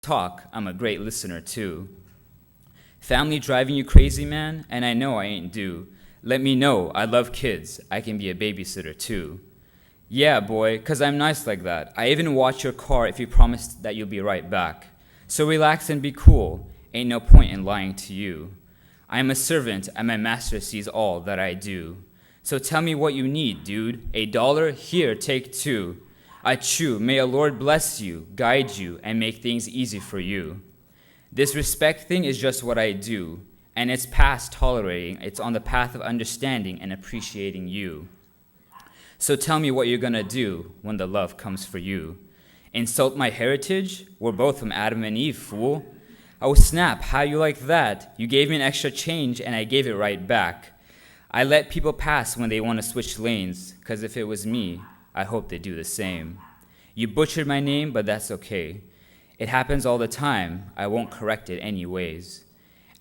Talk, I'm a great listener too. Family driving you crazy, man? And I know I ain't due. Let me know, I love kids. I can be a babysitter too. Yeah, boy, 'cause I'm nice like that. I even watch your car if you promise that you'll be right back. So relax and be cool. Ain't no point in lying to you. I am a servant and my master sees all that I do. So tell me what you need, dude. $1? Here, take 2. I chew, may a Lord bless you, guide you, and make things easy for you. This respect thing is just what I do, and it's past tolerating. It's on the path of understanding and appreciating you. So tell me what you're gonna do when the love comes for you. Insult my heritage? We're both from Adam and Eve, fool. Oh snap, how you like that? You gave me an extra change and I gave it right back. I let people pass when they want to switch lanes, 'cause if it was me, I hope they do the same. You butchered my name, but that's okay. It happens all the time, I won't correct it anyways.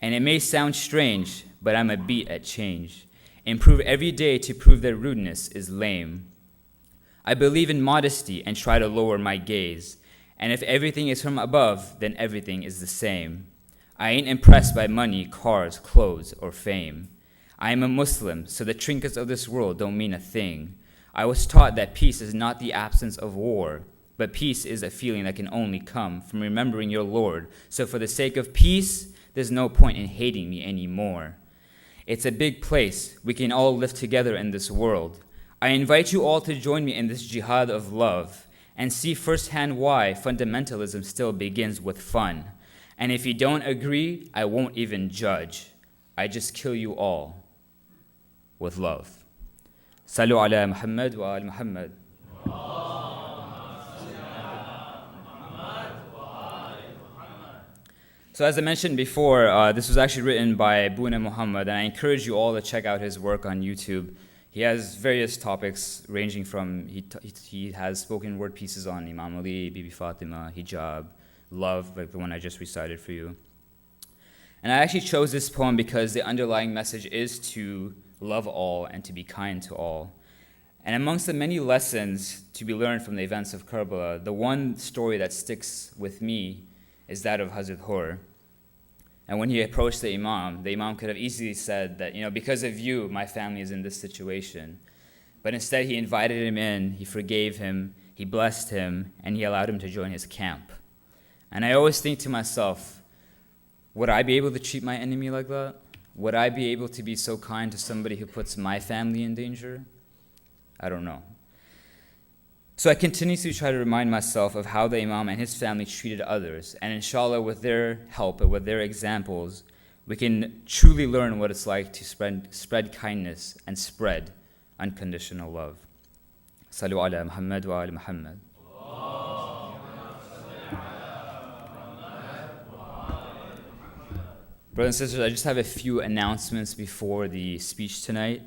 And it may sound strange, but I'm a beat at change. Improve every day to prove that rudeness is lame. I believe in modesty and try to lower my gaze. And if everything is from above, then everything is the same. I ain't impressed by money, cars, clothes, or fame. I am a Muslim, so the trinkets of this world don't mean a thing. I was taught that peace is not the absence of war, but peace is a feeling that can only come from remembering your Lord. So for the sake of peace, there's no point in hating me anymore. It's a big place. We can all live together in this world. I invite you all to join me in this jihad of love and see firsthand why fundamentalism still begins with fun. And if you don't agree, I won't even judge. I just kill you all with love. Salu ala Muhammad wa al Muhammad. So as I mentioned before, this was actually written by Buna Muhammad, and I encourage you all to check out his work on YouTube. He has various topics ranging from, he has spoken word pieces on Imam Ali, Bibi Fatima, hijab, love, like the one I just recited for you. And I actually chose this poem because the underlying message is to love all and to be kind to all. And amongst the many lessons to be learned from the events of Karbala, the one story that sticks with me is that of Hazrat Hur. And when he approached the Imam could have easily said that, because of you, my family is in this situation. But instead, he invited him in, he forgave him, he blessed him, and he allowed him to join his camp. And I always think to myself, would I be able to treat my enemy like that? Would I be able to be so kind to somebody who puts my family in danger? I don't know. So I continuously try to remind myself of how the Imam and his family treated others, and inshallah, with their help and with their examples, we can truly learn what it's like to spread kindness and spread unconditional love. Salu ala Muhammad wa ala Muhammad. Brothers and sisters, I just have a few announcements before the speech tonight.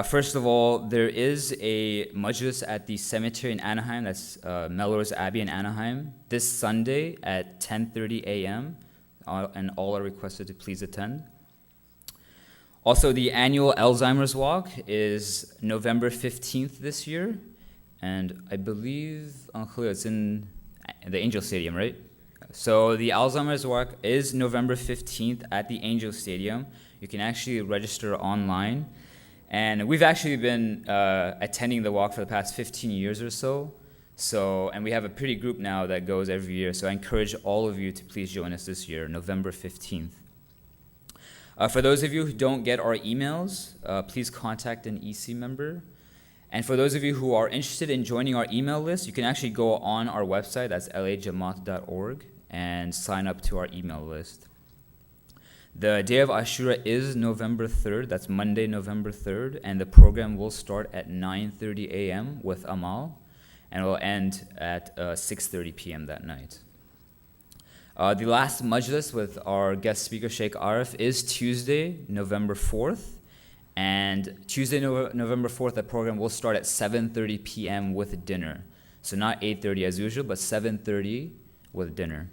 First of all, there is a majlis at the cemetery in Anaheim, that's Melrose Abbey in Anaheim, this Sunday at 10:30 a.m., and all are requested to please attend. Also, the annual Alzheimer's Walk is November 15th this year, and I believe, it's in the Angel Stadium, right? So the Alzheimer's Walk is November 15th at the Angel Stadium. You can actually register online. And we've actually been attending the walk for the past 15 years or so. And we have a pretty group now that goes every year. So I encourage all of you to please join us this year, November 15th. For those of you who don't get our emails, please contact an EC member. And for those of you who are interested in joining our email list, you can actually go on our website, that's lajamaat.org, and sign up to our email list. The day of Ashura is November 3rd, that's Monday, November 3rd, and the program will start at 9:30 a.m. with Amal, and it will end at 6:30 p.m. that night. The last majlis with our guest speaker, Sheikh Arif, is Tuesday, November 4th, and Tuesday, November 4th, the program will start at 7:30 p.m. with dinner. So not 8:30 as usual, but 7:30 with dinner.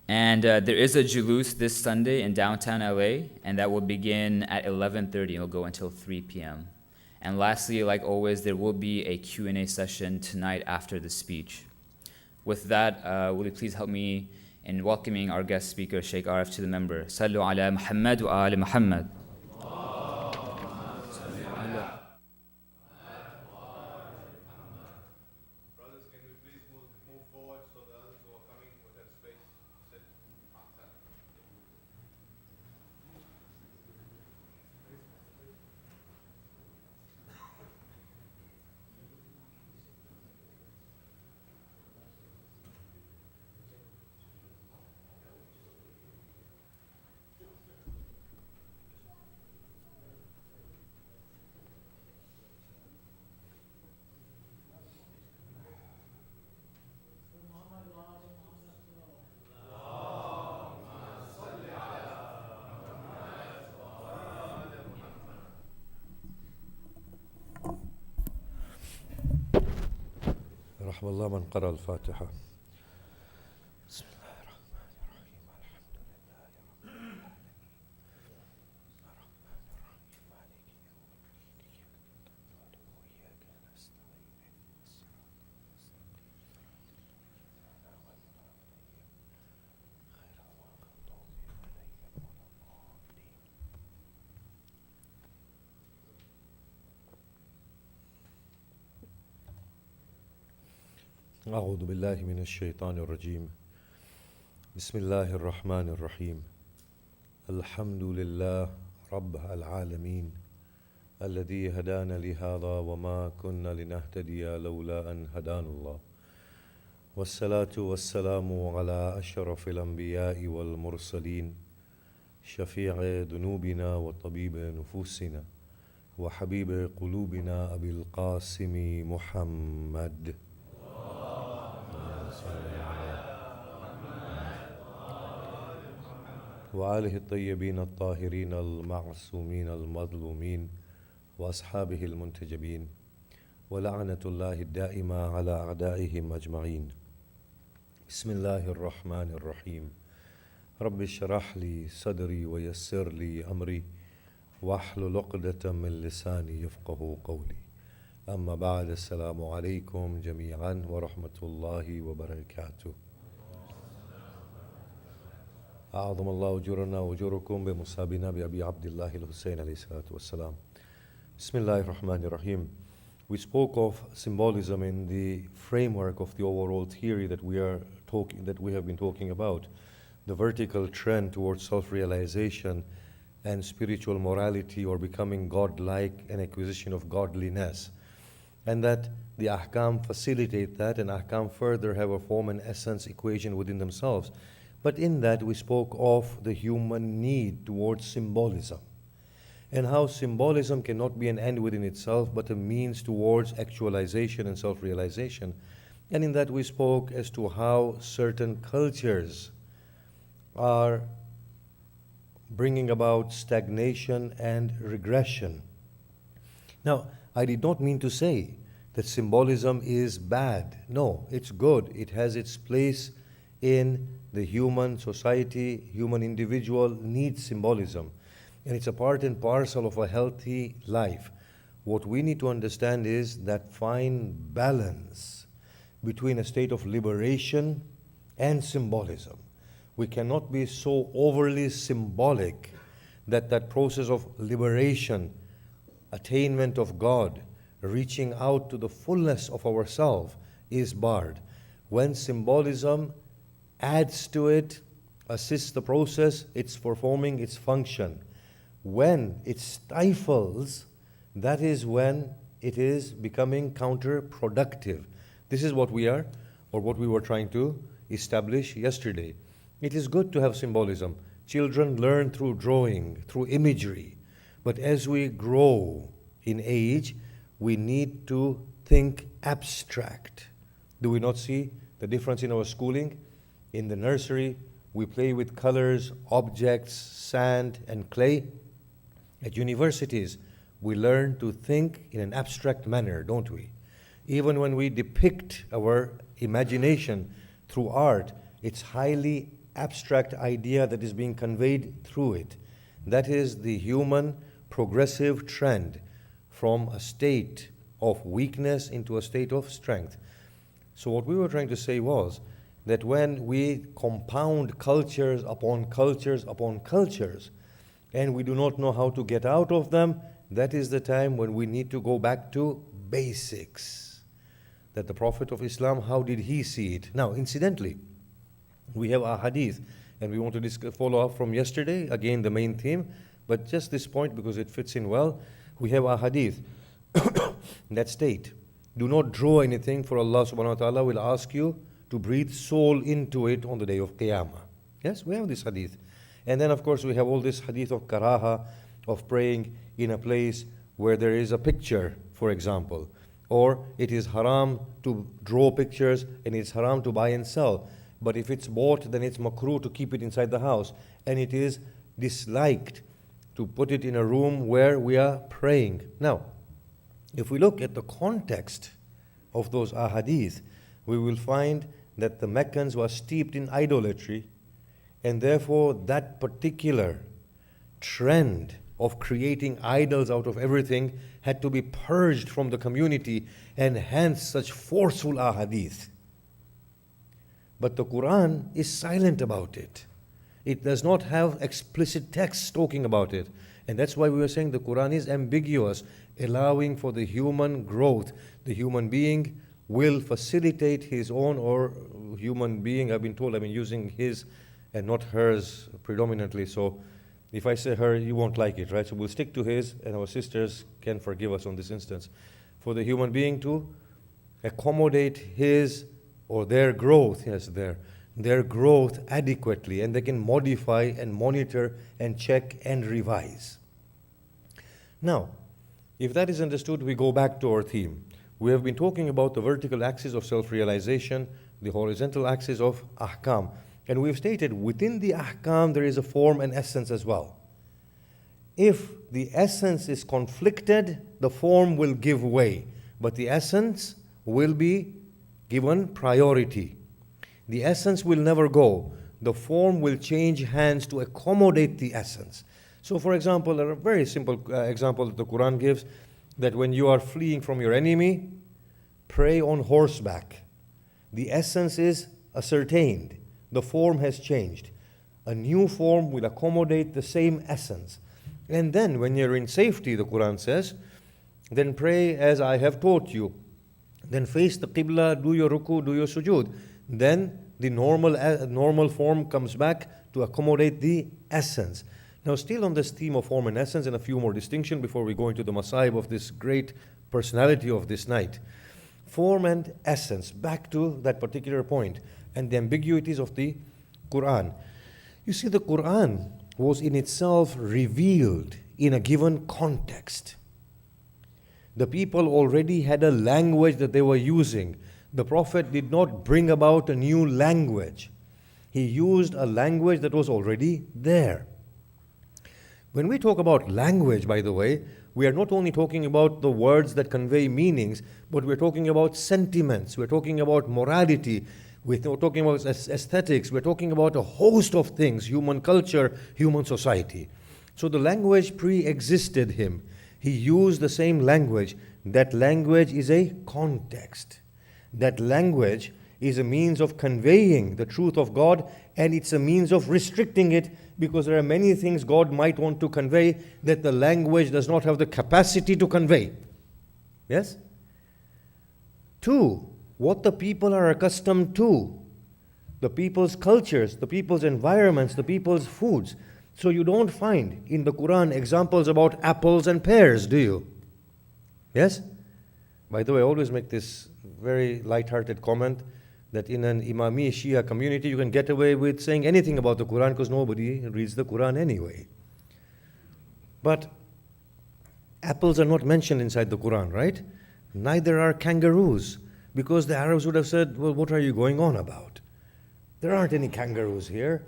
And there is a julus this Sunday in downtown LA, and that will begin at 11:30 and will go until 3 p.m. And lastly, like always, there will be a Q&A session tonight after the speech. With that, will you please help me in welcoming our guest speaker, Sheikh Arif, to the member. Sallu ala Muhammad wa ali Muhammad. رحم الله من قرأ الفاتحة. بسم الله الرحمن الرحيم. أعوذ بالله من الشيطان الرجيم. بسم الله الرحمن الرحيم. الحمد لله رب العالمين الذي هدانا لهذا وما كنا لنهتدي لولا أن هدانا الله، والصلاة والسلام على أشرف الأنبياء والمرسلين شفيع ذنوبنا وطبيب نفوسنا وحبيب قلوبنا أبي القاسم محمد وآله الطيبين الطاهرين المعصومين المظلومين وأصحابه المنتجبين، ولعنة الله الدائمة على أعدائهم أجمعين. بسم الله الرحمن الرحيم. رب اشرح لي صدري ويسر لي أمري واحلل عقدة من لساني يفقه قولي. أما بعد، السلام عليكم جميعا ورحمة الله وبركاته. أعظم الله أجورنا وأجوركم بمصابنا بأبي عبد الله الحسين عليه الصلاة والسلام. بسم الله الرحمن الرحيم. We spoke of symbolism in the framework of the overall theory that we have been talking about, the vertical trend towards self-realization and spiritual morality, or becoming godlike and acquisition of godliness, and that the ahkam facilitate that, and ahkam further have a form and essence equation within themselves. But in that we spoke of the human need towards symbolism, and how symbolism cannot be an end within itself but a means towards actualization and self-realization. And in that we spoke as to how certain cultures are bringing about stagnation and regression. Now, I did not mean to say that symbolism is bad. No, it's good. It has its place in the human society. Human individual needs symbolism, and it's a part and parcel of a healthy life. What we need to understand is that fine balance between a state of liberation and symbolism. We cannot be so overly symbolic that that process of liberation, attainment of God, reaching out to the fullness of ourselves is barred. When symbolism adds to it, assists the process, it's performing its function. When it stifles, that is when it is becoming counterproductive. This is what we were trying to establish yesterday. It is good to have symbolism. Children learn through drawing, through imagery. But as we grow in age, we need to think abstract. Do we not see the difference in our schooling? In the nursery, we play with colors, objects, sand, and clay. At universities, we learn to think in an abstract manner, don't we? Even when we depict our imagination through art, it's highly abstract idea that is being conveyed through it. That is the human progressive trend from a state of weakness into a state of strength. So what we were trying to say was that when we compound cultures upon cultures upon cultures, and we do not know how to get out of them, that is the time when we need to go back to basics. That the Prophet of Islam, how did he see it? Now, incidentally, we have a hadith, and we want to follow up from yesterday, again the main theme, but just this point because it fits in well. We have a hadith that state, do not draw anything, for Allah subhanahu wa ta'ala will ask you to breathe soul into it on the day of Qiyamah. Yes, we have this hadith. And then of course we have all this hadith of karaha, of praying in a place where there is a picture, for example. Or it is haram to draw pictures and it's haram to buy and sell. But if it's bought, then it's makruh to keep it inside the house. And it is disliked to put it in a room where we are praying. Now, if we look at the context of those ahadith, we will find that the Meccans were steeped in idolatry, and therefore that particular trend of creating idols out of everything had to be purged from the community, and hence such forceful ahadith. But the Quran is silent about it. It does not have explicit texts talking about it. And that's why we were saying the Quran is ambiguous, allowing for the human growth. The human being will facilitate his own, or human being, I've been told, I've been using his and not hers predominantly. So if I say her, you won't like it, right? So we'll stick to his, and our sisters can forgive us on this instance. For the human being to accommodate his or their growth, yes, their growth adequately, and they can modify and monitor and check and revise. Now, if that is understood, we go back to our theme. We have been talking about the vertical axis of self-realization, the horizontal axis of ahkam. And we've stated within the ahkam there is a form and essence as well. If the essence is conflicted, the form will give way, but the essence will be given priority. The essence will never go. The form will change hands to accommodate the essence. So for example, a very simple example that the Quran gives, that when you are fleeing from your enemy, pray on horseback. The essence is ascertained. The form has changed. A new form will accommodate the same essence. And then when you're in safety, the Quran says, then pray as I have taught you. Then face the Qibla, do your ruku, do your sujood. Then the normal form comes back to accommodate the essence. Now still on this theme of form and essence, and a few more distinctions before we go into the masaib of this great personality of this night. Form and essence, back to that particular point, and the ambiguities of the Quran. You see, the Quran was in itself revealed in a given context. The people already had a language that they were using. The Prophet did not bring about a new language. He used a language that was already there. When we talk about language, by the way, we are not only talking about the words that convey meanings, but we're talking about sentiments, we're talking about morality, we're talking about aesthetics, we're talking about a host of things, human culture, human society. So the language pre-existed him. He used the same language. That language is a context. That language is a means of conveying the truth of God, and it's a means of restricting it, because there are many things God might want to convey that the language does not have the capacity to convey. Yes? 2, what the people are accustomed to, the people's cultures, the people's environments, the people's foods. So you don't find in the Quran examples about apples and pears, do you? Yes? By the way, I always make this very light-hearted comment that in an Imami Shia community you can get away with saying anything about the Quran because nobody reads the Quran anyway. But apples are not mentioned inside the Quran, right? Neither are kangaroos, because the Arabs would have said, well, what are you going on about? There aren't any kangaroos here.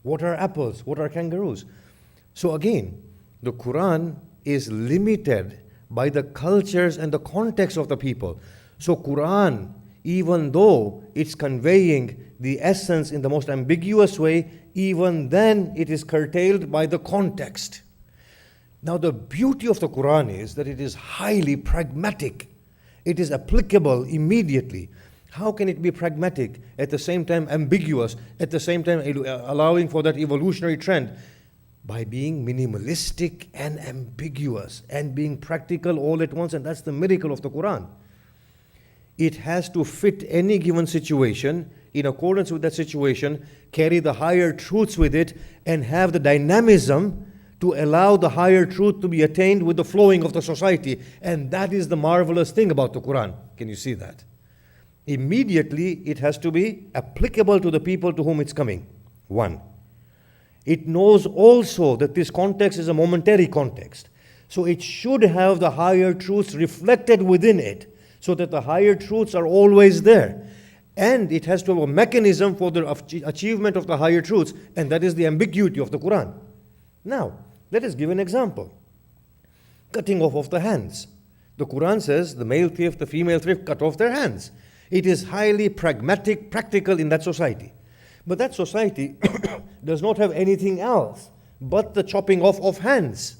What are apples? What are kangaroos? So again, the Quran is limited by the cultures and the context of the people. So Quran, even though it's conveying the essence in the most ambiguous way, even then it is curtailed by the context. Now the beauty of the Quran is that it is highly pragmatic. It is applicable immediately. How can it be pragmatic, at the same time ambiguous, at the same time allowing for that evolutionary trend? By being minimalistic and ambiguous and being practical all at once, and that's the miracle of the Quran. It has to fit any given situation, in accordance with that situation, carry the higher truths with it, and have the dynamism to allow the higher truth to be attained with the flowing of the society. And that is the marvelous thing about the Quran. Can you see that? Immediately, it has to be applicable to the people to whom it's coming. One. It knows also that this context is a momentary context. So it should have the higher truths reflected within it, so that the higher truths are always there. And it has to have a mechanism for the achievement of the higher truths, and that is the ambiguity of the Quran. Now, let us give an example. Cutting off of the hands. The Quran says the male thief, the female thief, cut off their hands. It is highly pragmatic, practical in that society. But that society does not have anything else but the chopping off of hands.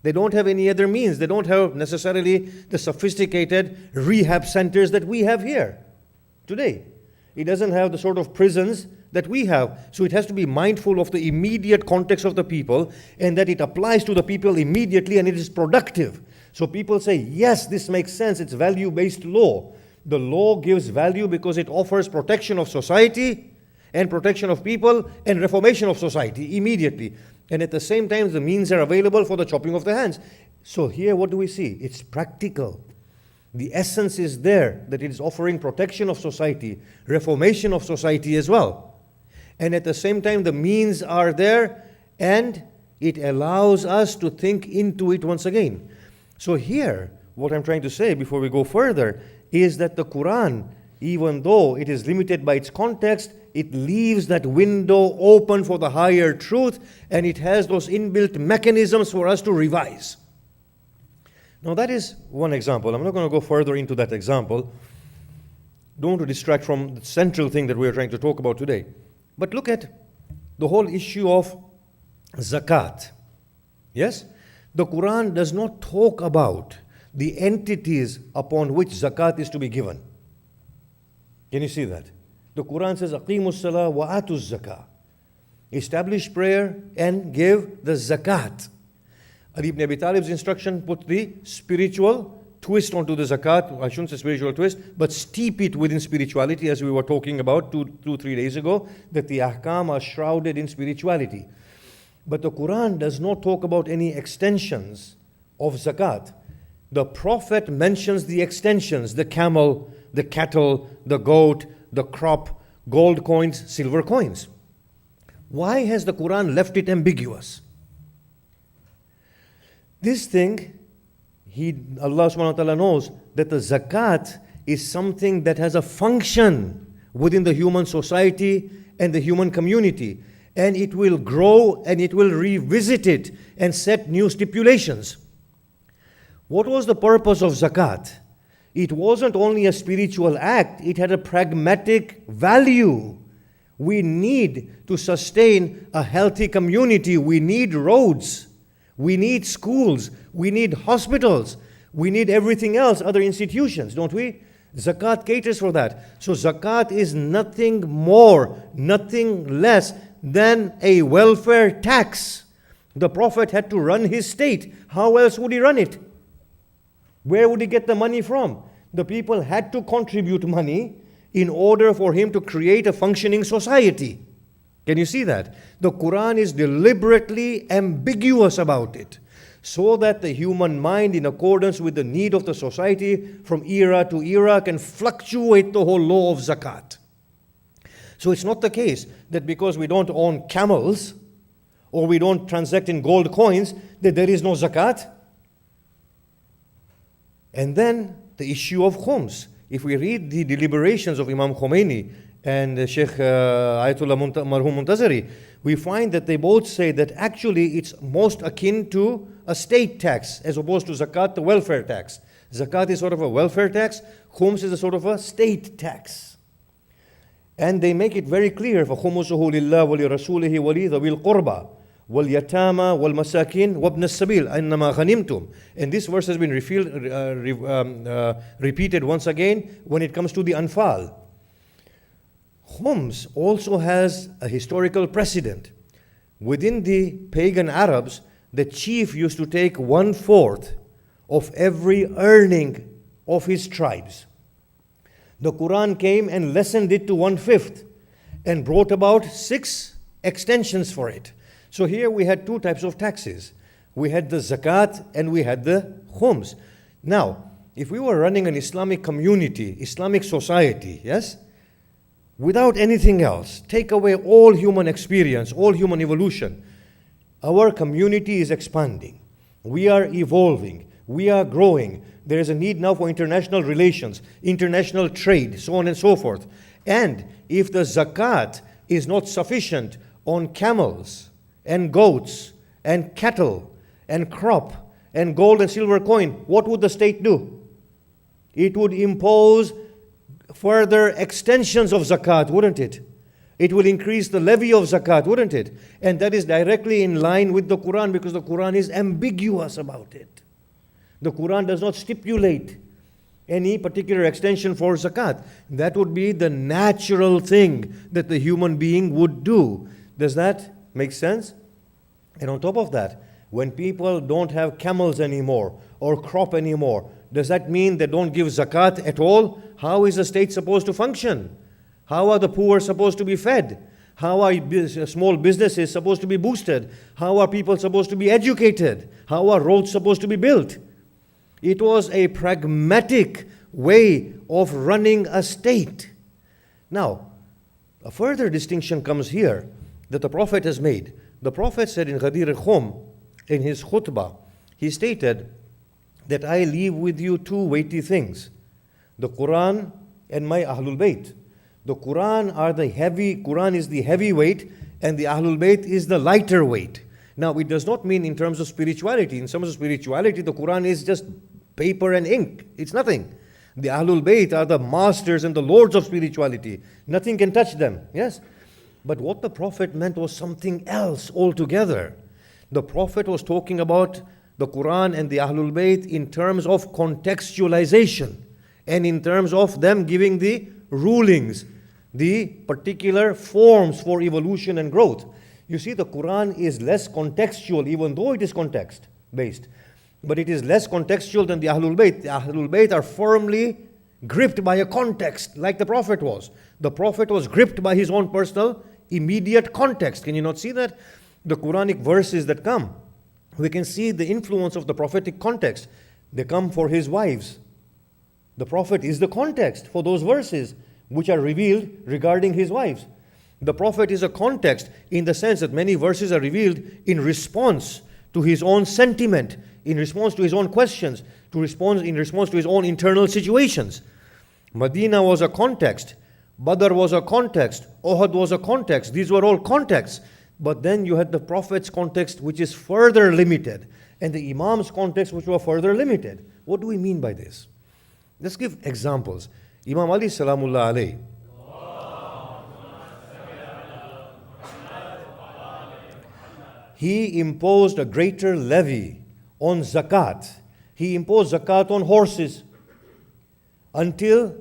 They don't have any other means. They don't have necessarily the sophisticated rehab centers that we have here today. It doesn't have the sort of prisons that we have. So it has to be mindful of the immediate context of the people, and that it applies to the people immediately, and it is productive. So people say, yes, this makes sense. It's value-based law. The law gives value because it offers protection of society and protection of people and reformation of society immediately. And at the same time, the means are available for the chopping of the hands. So here, what do we see? It's practical. The essence is there, that it is offering protection of society, reformation of society as well. And at the same time, the means are there, and it allows us to think into it once again. So here, what I'm trying to say before we go further is that the Quran, even though it is limited by its context, it leaves that window open for the higher truth, and it has those inbuilt mechanisms for us to revise. Now that is one example. I'm not going to go further into that example. Don't want to distract from the central thing that we are trying to talk about today. But look at the whole issue of zakat. Yes? The Quran does not talk about the entities upon which zakat is to be given. Can you see that? The Quran says, Aqimus salah wa atuz zakah. Establish prayer and give the zakat. Ali ibn Abi Talib's instruction put the spiritual twist onto the zakat. I shouldn't say spiritual twist, but steep it within spirituality, as we were talking about 3 days ago, that the ahkam are shrouded in spirituality. But the Quran does not talk about any extensions of zakat. The Prophet mentions the extensions, the camel, the cattle, the goat, the crop, gold coins, silver coins. Why has the Quran left it ambiguous? This thing, Allah subhanahu wa ta'ala knows that the zakat is something that has a function within the human society and the human community. And it will grow and it will revisit it and set new stipulations. What was the purpose of zakat? It wasn't only a spiritual act, it had a pragmatic value. We need to sustain a healthy community. We need roads. We need schools. We need hospitals. We need everything else, other institutions, don't we? Zakat caters for that. So zakat is nothing more, nothing less than a welfare tax. The Prophet had to run his state. How else would he run it? Where would he get the money from? The people had to contribute money in order for him to create a functioning society. Can you see that? The Quran is deliberately ambiguous about it, so that the human mind, in accordance with the need of the society from era to era, can fluctuate the whole law of zakat. So it's not the case that because we don't own camels or we don't transact in gold coins, that there is no zakat. And then the issue of khums. If we read the deliberations of Imam Khomeini and Sheikh Ayatollah Marhum Muntazari, we find that they both say that actually it's most akin to a state tax as opposed to zakat, the welfare tax. Zakat is sort of a welfare tax, khums is a sort of a state tax. And they make it very clear, فَخُمُسُهُ لِلَّهِ وَلِرَسُولِهِ وَلِذَوِي الْقُرْبَى وَالْيَتَامَى وَالْمَسَاكِينَ وَابْنَ السَّبِيلِ أَنَّمَا غَنِمْتُمْ. And this verse has been repeated once again when it comes to the Anfal. Khums also has a historical precedent. Within the pagan Arabs, the chief used to take 1/4 of every earning of his tribes. The Quran came and lessened it to 1/5 and brought about 6 extensions for it. So here we had 2 types of taxes. We had the zakat and we had the khums. Now, if we were running an Islamic community, Islamic society, yes, without anything else, take away all human experience, all human evolution, our community is expanding. We are evolving. We are growing. There is a need now for international relations, international trade, so on and so forth. And if the zakat is not sufficient on camels and goats and cattle and crop and gold and silver coin, what would the state do? It would impose further extensions of zakat, wouldn't it? It will increase the levy of zakat, wouldn't it? And that is directly in line with the Quran, because the Quran is ambiguous about it. The Quran does not stipulate any particular extension for zakat. That would be the natural thing that the human being would do. Does that make sense? And on top of that, when people don't have camels anymore or crop anymore, does that mean they don't give zakat at all? How is the state supposed to function? How are the poor supposed to be fed? How are small businesses supposed to be boosted? How are people supposed to be educated? How are roads supposed to be built? It was a pragmatic way of running a state. Now, a further distinction comes here that the Prophet has made. The Prophet said in Ghadir al-Khum, in his khutbah, he stated that I leave with you 2 weighty things, the Quran and my Ahlul Bayt. The Quran is the heavy weight, and the Ahlul Bayt is the lighter weight. Now, it does not mean in terms of spirituality. In terms of spirituality, the Quran is just paper and ink. It's nothing. The Ahlul Bayt are the masters and the lords of spirituality. Nothing can touch them. Yes? But what the Prophet meant was something else altogether. The Prophet was talking about the Quran and the Ahlul Bayt in terms of contextualization and in terms of them giving the rulings, the particular forms for evolution and growth. You see, the Quran is less contextual, even though it is context-based. But it is less contextual than the Ahlul Bayt. The Ahlul Bayt are firmly gripped by a context, like the Prophet was. The Prophet was gripped by his own personal, immediate context. Can you not see that? The Quranic verses that come, we can see the influence of the prophetic context. They come for his wives. The Prophet is the context for those verses which are revealed regarding his wives. The Prophet is a context in the sense that many verses are revealed in response to his own sentiment, in response to his own questions, in response to his own internal situations. Medina was a context. Badr was a context. Uhud was a context. These were all contexts. But then you had the Prophet's context, which is further limited, and the Imam's context, which were further limited. What do we mean by this? Let's give examples. Imam Ali Salamullah alayhi, he imposed a greater levy on zakat. He imposed zakat on horses until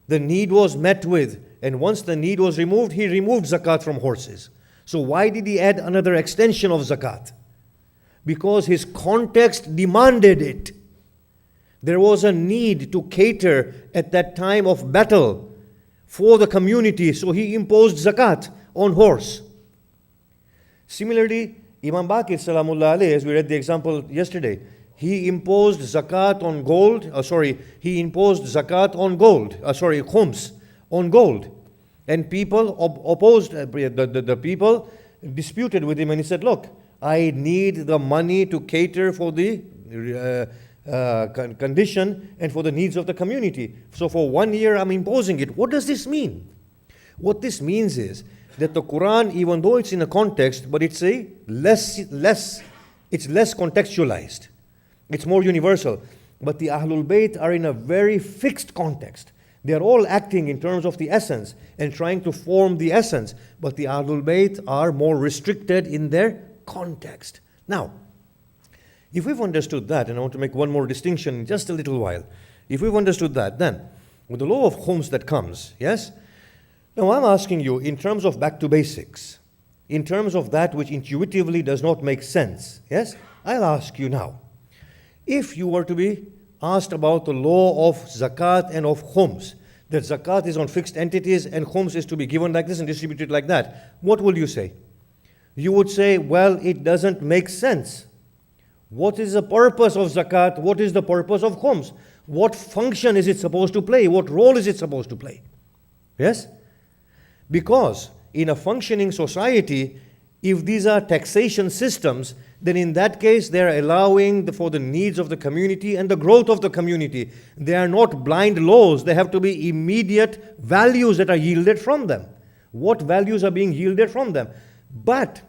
the need was met with. And once the need was removed, he removed zakat from horses. So why did he add another extension of zakat? Because his context demanded it. There was a need to cater at that time of battle for the community, so he imposed zakat on horse. Similarly, Imam Baqir Salamullah alayhi, as we read the example yesterday, he imposed zakat on gold, khums on gold. And people opposed, the people disputed with him, and he said, look, I need the money to cater for the condition and for the needs of the community. So for 1 year I'm imposing it. What does this mean? What this means is that the Quran, even though it's in a context, but it's less contextualized. It's more universal. But the Ahlul Bayt are in a very fixed context. They are all acting in terms of the essence and trying to form the essence. But the Ahlul Bayt are more restricted in their context. Now, if we've understood that, and I want to make one more distinction in just a little while. If we've understood that, then with the law of khums that comes, yes, Now I'm asking you, in terms of back to basics, in terms of that which intuitively does not make sense, yes? I'll ask you now. If you were to be asked about the law of zakat and of khums, that zakat is on fixed entities and khums is to be given like this and distributed like that, what will you say? You would say, well, it doesn't make sense. What is the purpose of zakat? What is the purpose of khums? What function is it supposed to play? What role is it supposed to play? Yes? Because in a functioning society, if these are taxation systems, then in that case they are allowing for the needs of the community and the growth of the community. They are not blind laws. They have to be immediate values that are yielded from them. What values are being yielded from them? But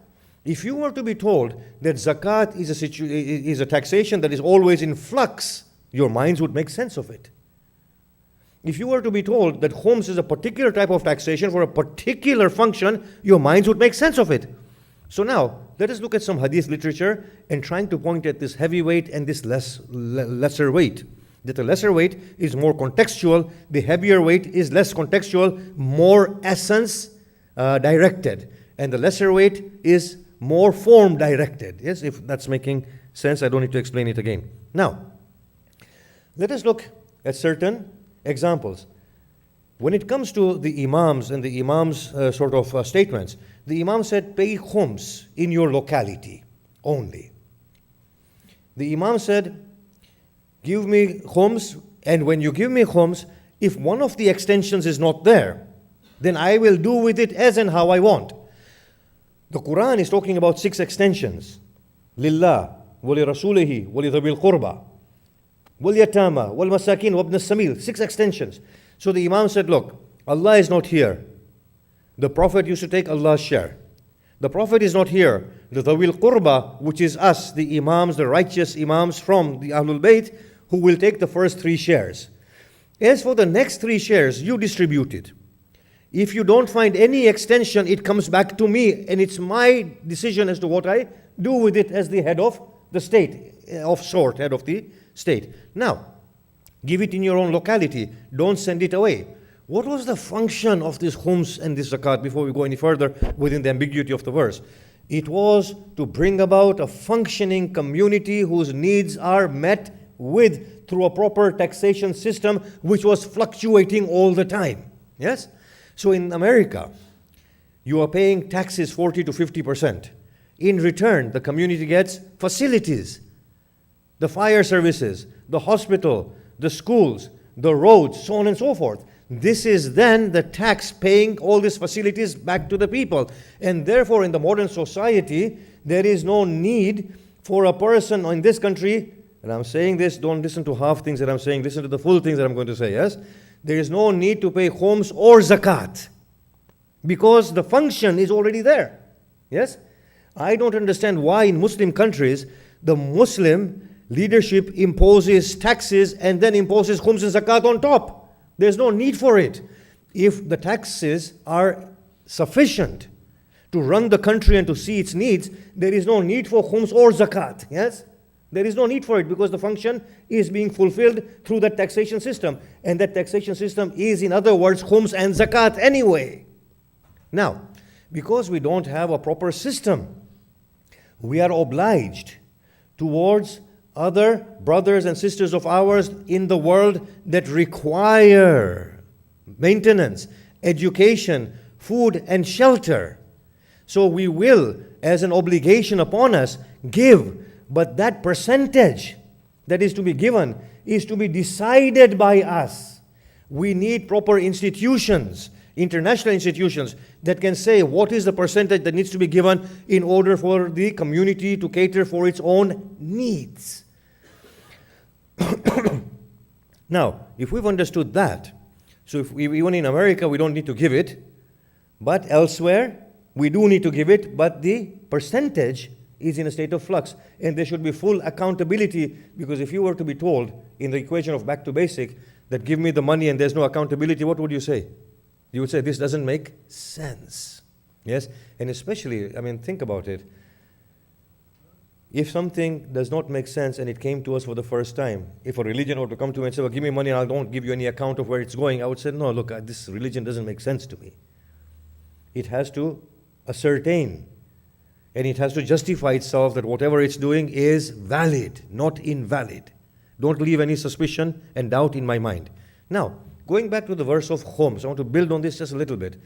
if you were to be told that zakat is a taxation that is always in flux, your minds would make sense of it. If you were to be told that khums is a particular type of taxation for a particular function, your minds would make sense of it. So now, let us look at some hadith literature and trying to point at this heavy weight and this lesser weight. That the lesser weight is more contextual, the heavier weight is less contextual, more essence directed. And the lesser weight is more form directed. Yes, if that's making sense, I don't need to explain it again. Now, let us look at certain examples. When it comes to the imams and the imams' statements, the imam said, pay khums in your locality only. The imam said, give me khums, and when you give me khums, if one of the extensions is not there, then I will do with it as and how I want. The Quran is talking about 6 extensions. Lillah, wali rasulihi, wali dhabil qurba, wal yatama, wal masakin, wa ibn as-sabil. 6 extensions. So the Imam said, look, Allah is not here. The Prophet used to take Allah's share. The Prophet is not here. The dhabil qurba, which is us, the Imams, the righteous Imams from the Ahlul Bayt, who will take the first 3 shares. As for the next 3 shares, you distribute it. If you don't find any extension, it comes back to me, and it's my decision as to what I do with it as the head of the state, head of the state. Now, give it in your own locality. Don't send it away. What was the function of this khums and this zakat before we go any further within the ambiguity of the verse? It was to bring about a functioning community whose needs are met with through a proper taxation system which was fluctuating all the time. Yes? So in America, you are paying taxes 40 to 50%. In return, the community gets facilities, the fire services, the hospital, the schools, the roads, so on and so forth. This is then the tax paying all these facilities back to the people. And therefore, in the modern society, there is no need for a person in this country, and I'm saying this, don't listen to half things that I'm saying, listen to the full things that I'm going to say, yes? There is no need to pay khums or zakat because the function is already there. Yes? I don't understand why in Muslim countries the Muslim leadership imposes taxes and then imposes khums and zakat on top. There's no need for it. If the taxes are sufficient to run the country and to see its needs, there is no need for khums or zakat. Yes? There is no need for it because the function is being fulfilled through that taxation system. And that taxation system is, in other words, khums and zakat anyway. Now, because we don't have a proper system, we are obliged towards other brothers and sisters of ours in the world that require maintenance, education, food, and shelter. So we will, as an obligation upon us, give. But that percentage that is to be given is to be decided by us. We need proper institutions, international institutions, that can say what is the percentage that needs to be given in order for the community to cater for its own needs. Now, if we've understood that, so if even in America we don't need to give it, but elsewhere we do need to give it, but the percentage is in a state of flux, and there should be full accountability, because if you were to be told in the equation of back to basic that give me the money and there's no accountability, what would you say? You would say this doesn't make sense. Yes? And especially, think about it. If something does not make sense and it came to us for the first time, if a religion were to come to me and say, well, give me money and I don't give you any account of where it's going, I would say, no, look, this religion doesn't make sense to me. it has to ascertain, and it has to justify itself that whatever it's doing is valid, not invalid. Don't leave any suspicion and doubt in my mind. Now, going back to the verse of khums, I want to build on this just a little bit.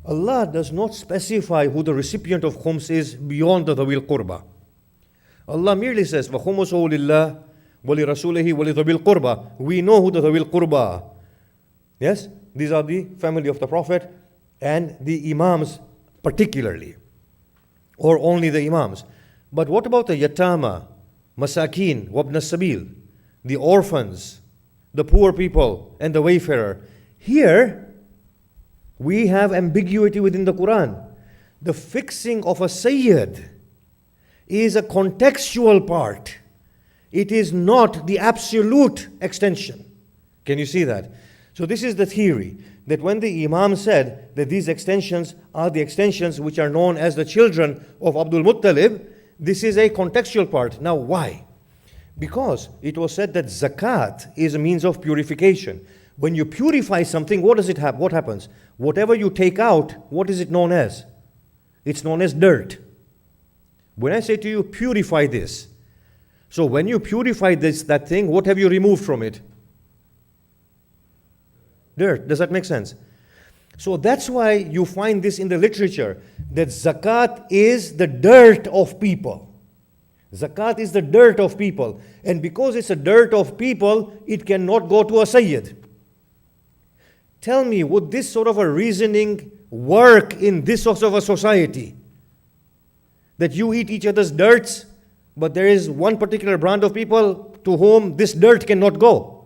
Allah does not specify who the recipient of khums is beyond the dhawil qurba. Allah merely says, وَخُمُسُهُ لِلَّهِ وَلِرَسُولِهِ وَلِذَوِي الْقُرْبَى. We know who the dhawil qurba are. Yes? These are the family of the Prophet and the Imams particularly, or only the Imams. But what about the yatama, masakin, wabna sabil, the orphans, the poor people, and the wayfarer? Here, we have ambiguity within the Quran. The fixing of a sayyid is a contextual part. It is not the absolute extension. Can you see that? So this is the theory, that when the Imam said that these extensions are the extensions which are known as the children of Abdul Muttalib, this is a contextual part. Now why? Because it was said that zakat is a means of purification. When you purify something, what does it have? What happens? Whatever you take out, what is it known as? It's known as dirt. When I say to you, purify this. So when you purify that thing, what have you removed from it? Dirt. Does that make sense? So that's why you find this in the literature, that zakat is the dirt of people. Zakat is the dirt of people. And because it's a dirt of people, it cannot go to a sayyid. Tell me, would this sort of a reasoning work in this sort of a society? That you eat each other's dirts, but there is one particular brand of people to whom this dirt cannot go.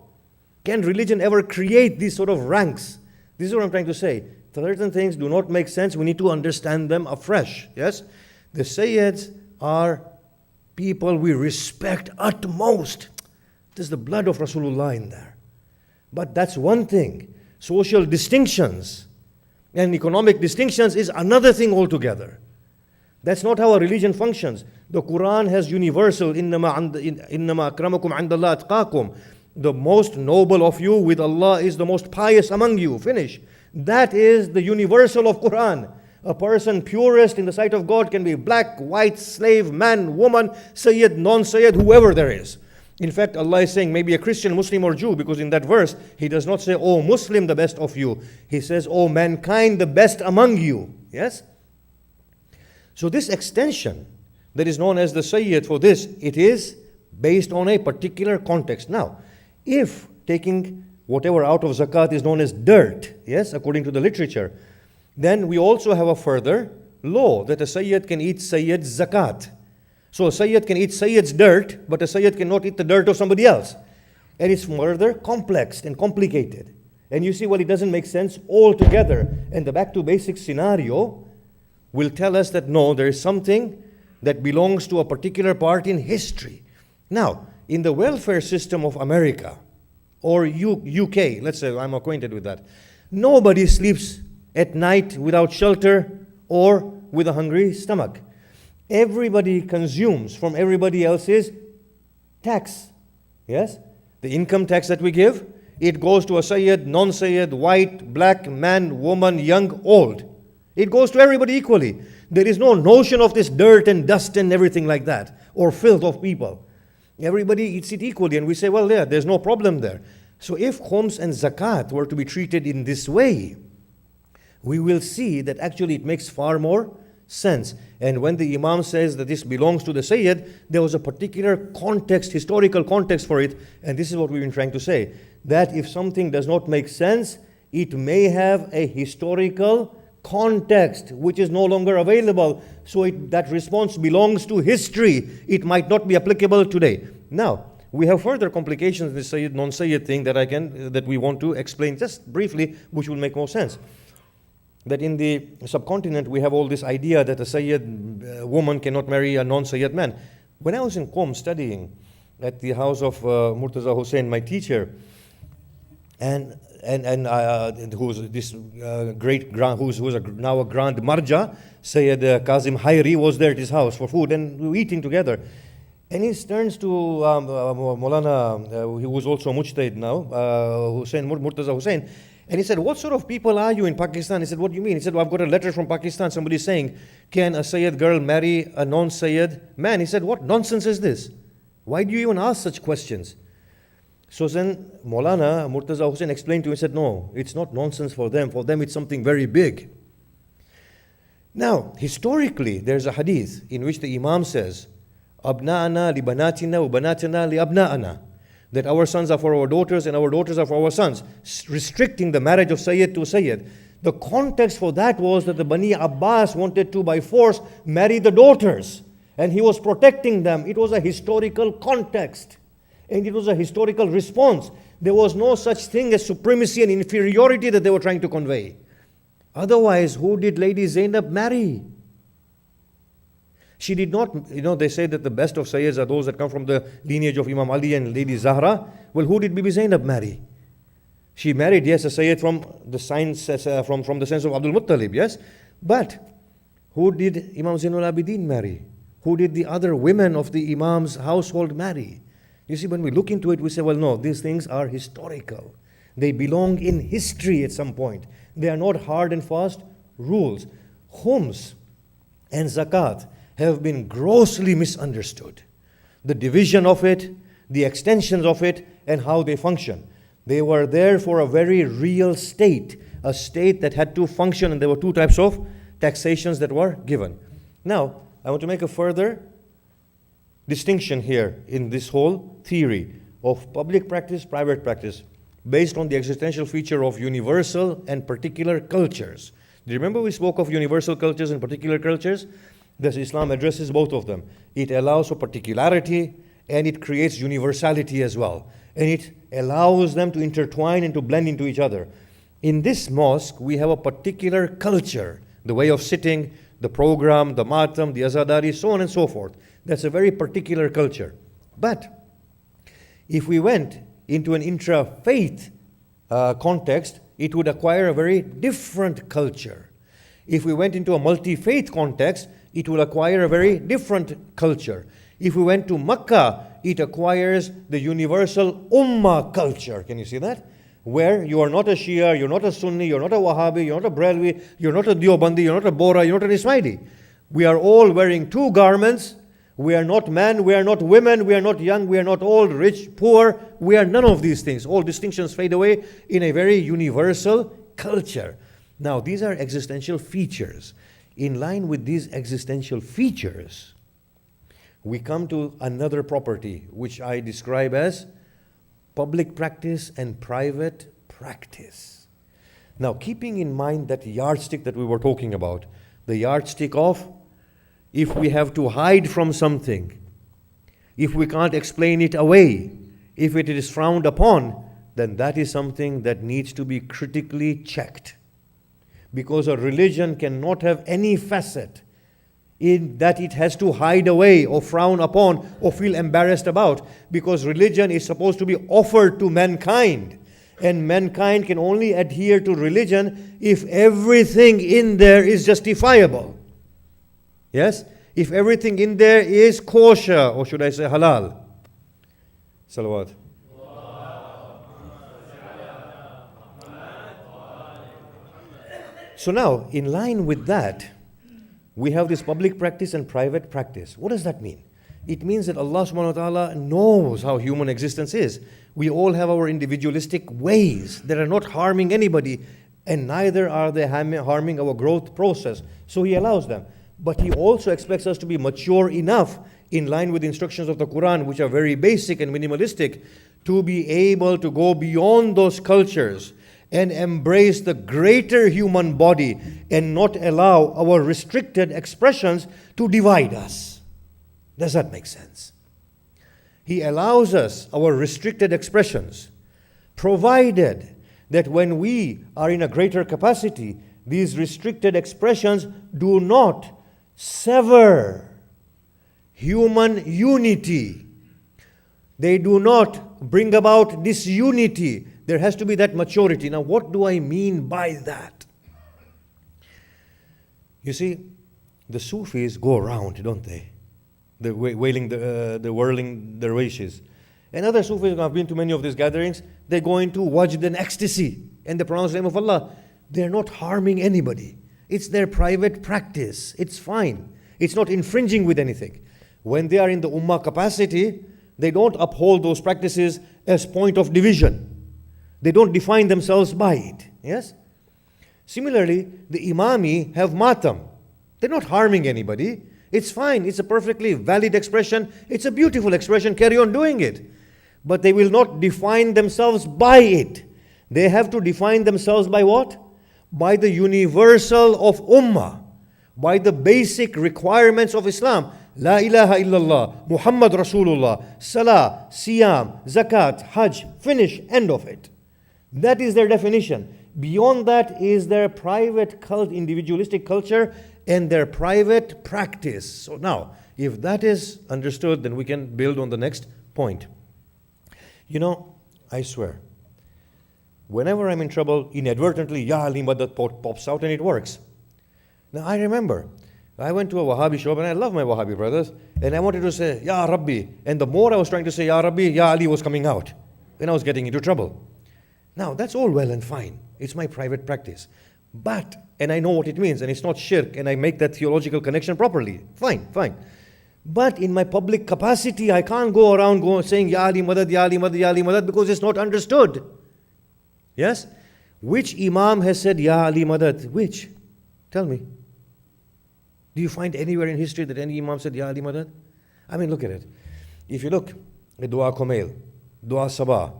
Can religion ever create these sort of ranks? This is what I'm trying to say. Certain things do not make sense. We need to understand them afresh. Yes? The Sayyids are people we respect utmost. There's the blood of Rasulullah in there. But that's one thing. Social distinctions and economic distinctions is another thing altogether. That's not how a religion functions. The Quran has universal, إِنَّمَا أَكْرَمَكُمْ عِنْدَ اللَّهِ أَتْقَاكُمْ. The most noble of you with Allah is the most pious among you. Finish. That is the universal of Quran. A person purest in the sight of God can be black, white, slave, man, woman, Sayyid, non-Sayyid, whoever there is. In fact, Allah is saying maybe a Christian, Muslim or Jew, because in that verse, He does not say, "O Muslim, the best of you." He says, "O mankind, the best among you." Yes? So this extension that is known as the Sayyid for this, it is based on a particular context. Now, if taking whatever out of zakat is known as dirt, yes, according to the literature, then we also have a further law that a Sayyid can eat Sayyid's zakat. So a Sayyid can eat Sayyid's dirt, but a Sayyid cannot eat the dirt of somebody else. And it's further complex and complicated. And you see, well, it doesn't make sense altogether. And the back to basics scenario will tell us that no, there is something that belongs to a particular part in history. Now, in the welfare system of America or UK, let's say I'm acquainted with that, nobody sleeps at night without shelter or with a hungry stomach. Everybody consumes from everybody else's tax. Yes? The income tax that we give, it goes to a Sayyid, non-Sayyid, white, black, man, woman, young, old. It goes to everybody equally. There is no notion of this dirt and dust and everything like that, or filth of people. Everybody eats it equally, and we say, well, yeah, there's no problem there. So if khums and zakat were to be treated in this way, we will see that actually it makes far more sense. And when the Imam says that this belongs to the Sayyid, there was a particular context, historical context for it, and this is what we've been trying to say, that if something does not make sense, it may have a historical context which is no longer available. So that response belongs to history. It might not be applicable today. Now, we have further complications in the Sayyid, non-Sayyid thing that we want to explain just briefly, which will make more sense. That in the subcontinent we have all this idea that a Sayyid woman cannot marry a non-Sayyid man. When I was in Qom studying at the house of Murtaza Hussain, my teacher, and who's this great grand, who's now a grand marja, Sayyid Kazim Hayri, was there at his house for food, and we were eating together. And he turns to Maulana, who was also Mujtahid now, Murtaza Hussain, And he said, what sort of people are you in Pakistan? He said, what do you mean? He said, well, I've got a letter from Pakistan. Somebody's saying, can a Sayyid girl marry a non-Sayyid man? He said, what nonsense is this? Why do you even ask such questions? So then Maulana Murtaza Hussain explained to him, he said, no, it's not nonsense for them. For them, it's something very big. Now, historically, there's a hadith in which the Imam says, Abna'ana li banatina wa banatina li abna'ana. That our sons are for our daughters and our daughters are for our sons, restricting the marriage of Sayyid to Sayyid. The context for that was that the Bani Abbas wanted to, by force, marry the daughters. And he was protecting them. It was a historical context. And it was a historical response. There was no such thing as supremacy and inferiority that they were trying to convey. Otherwise, who did Lady Zainab marry? She did not, they say that the best of Sayyids are those that come from the lineage of Imam Ali and Lady Zahra. Well, who did Bibi Zainab marry? She married, yes, a Sayyid from the from the sense of Abdul Muttalib, yes. But who did Imam Zainul Abidin marry? Who did the other women of the Imam's household marry? You see, when we look into it, we say, well, no, these things are historical. They belong in history at some point. They are not hard and fast rules. Khums and zakat have been grossly misunderstood. The division of it, the extensions of it, and how they function. They were there for a very real state, a state that had to function, and there were two types of taxations that were given. Now, I want to make a further distinction here in this whole theory of public practice, private practice, based on the existential feature of universal and particular cultures. Do you remember we spoke of universal cultures and particular cultures? Thus, Islam addresses both of them. It allows for particularity and it creates universality as well. And it allows them to intertwine and to blend into each other. In this mosque, we have a particular culture, the way of sitting, the program, the matam, the azadari, so on and so forth. That's a very particular culture. But if we went into an intra-faith context, it would acquire a very different culture. If we went into a multi-faith context, it will acquire a very different culture. If we went to Makkah, it acquires the universal Ummah culture. Can you see that? Where you are not a Shia, you're not a Sunni, you're not a Wahhabi, you're not a Brelwi, you're not a Deobandi, you're not a Bora, you're not an Ismaili. We are all wearing two garments. We are not men, we are not women, we are not young, we are not old, rich, poor. We are none of these things. All distinctions fade away in a very universal culture. Now, these are existential features. In line with these existential features, we come to another property, which I describe as public practice and private practice. Now, keeping in mind that yardstick that we were talking about, the yardstick of if we have to hide from something, if we can't explain it away, if it is frowned upon, then that is something that needs to be critically checked. Because a religion cannot have any facet in that it has to hide away or frown upon or feel embarrassed about. Because religion is supposed to be offered to mankind. And mankind can only adhere to religion if everything in there is justifiable. Yes? If everything in there is kosher, or should I say halal. Salawat. So now, in line with that, we have this public practice and private practice. What does that mean? It means that Allah subhanahu wa ta'ala knows how human existence is. We all have our individualistic ways that are not harming anybody, and neither are they harming our growth process. So He allows them. But He also expects us to be mature enough, in line with the instructions of the Quran, which are very basic and minimalistic, to be able to go beyond those cultures and embrace the greater human body and not allow our restricted expressions to divide us. Does that make sense? He allows us our restricted expressions, provided that when we are in a greater capacity, these restricted expressions do not sever human unity. They do not bring about disunity. There has to be that maturity. Now, what do I mean by that? You see, the Sufis go around, don't they? The whirling dervishes. And other Sufis, I've been to many of these gatherings, they go into wajd and ecstasy, and they pronounce the name of Allah. They're not harming anybody. It's their private practice. It's fine. It's not infringing with anything. When they are in the ummah capacity, they don't uphold those practices as point of division. They don't define themselves by it. Yes? Similarly, the imami have matam. They're not harming anybody. It's fine. It's a perfectly valid expression. It's a beautiful expression. Carry on doing it. But they will not define themselves by it. They have to define themselves by what? By the universal of ummah. By the basic requirements of Islam. La ilaha illallah, Muhammad Rasulullah, Salah, Siyam, Zakat, Hajj. Finish. End of it. That is their definition. Beyond that is their private individualistic culture and their private practice. So now, if that is understood, then we can build on the next point. You know, I swear, whenever I'm in trouble, inadvertently, Ya Ali Madad pops out and it works. Now I remember, I went to a Wahhabi shop and I love my Wahhabi brothers, and I wanted to say, Ya Rabbi. And the more I was trying to say Ya Rabbi, Ya Ali was coming out. And I was getting into trouble. Now, that's all well and fine. It's my private practice. But, and I know what it means, and it's not shirk, and I make that theological connection properly. Fine. But in my public capacity, I can't go around saying, Ya Ali Madad, Ya Ali Madad, Ya Ali Madad, because it's not understood. Yes? Which Imam has said, Ya Ali Madad? Which? Tell me. Do you find anywhere in history that any Imam said, Ya Ali Madad? I mean, look at it. If you look at Dua Kumail, Dua Sabah,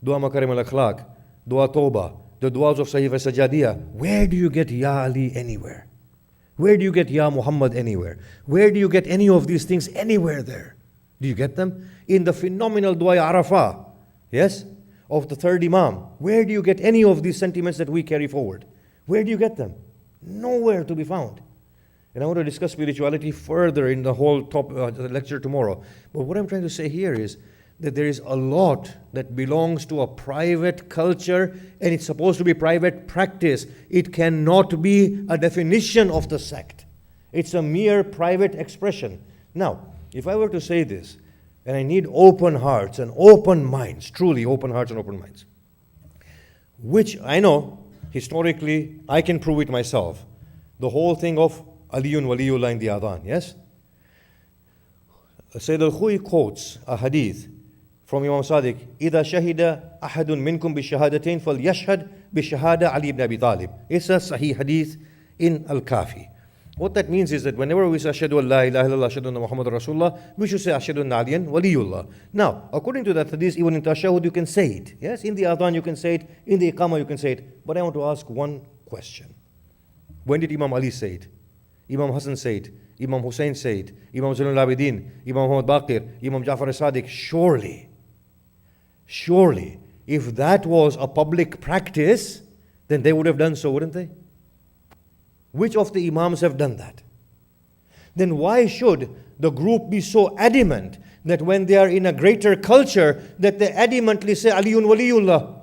Dua Makarim al-Akhlaq, Dua Tawbah, the du'as of Sahifa Sajadiyah, where do you get Ya Ali anywhere? Where do you get Ya Muhammad anywhere? Where do you get any of these things anywhere there? Do you get them? In the phenomenal Dua Arafah, yes, of the third Imam, where do you get any of these sentiments that we carry forward? Where do you get them? Nowhere to be found. And I want to discuss spirituality further in the whole lecture tomorrow. But what I'm trying to say here is that there is a lot that belongs to a private culture, and it's supposed to be private practice. It cannot be a definition of the sect. It's a mere private expression. Now, if I were to say this, and I need open hearts and open minds, truly open hearts and open minds, which I know, historically, I can prove it myself. The whole thing of Aliyun Waliyullah in the Adhan, yes? Sayyid al-Khu'i quotes a hadith from Imam Sadiq, إِذَا شَهِدَ أَحَدٌ مِّنْكُمْ بِالشَّهَادَتَيْنِ فَلْيَشْهَدْ بِالشَّهَادَةِ Ali ibn Abi Talib. It's a Sahih hadith in Al-Kafi. What that means is that whenever we say Ashhadu an la ilaha illallah, Ashhadu anna Muhammad Rasulullah, we should say Ashhadu anna Aliyan Waliyullah. Now, according to that hadith, even in Tashahud you can say it. Yes, in the Adhan you can say it, in the Iqamah you can say it. But I want to ask one question. When did Imam Ali say it? Imam Hassan say it? Imam Hussain say it? Imam Zainul Abidin? Imam Muhammad Baqir? Imam Ja'far as-Sadiq? Surely, if that was a public practice, then they would have done so, wouldn't they? Which of the Imams have done that? Then why should the group be so adamant that when they are in a greater culture, that they adamantly say Aliyun Waliyullah?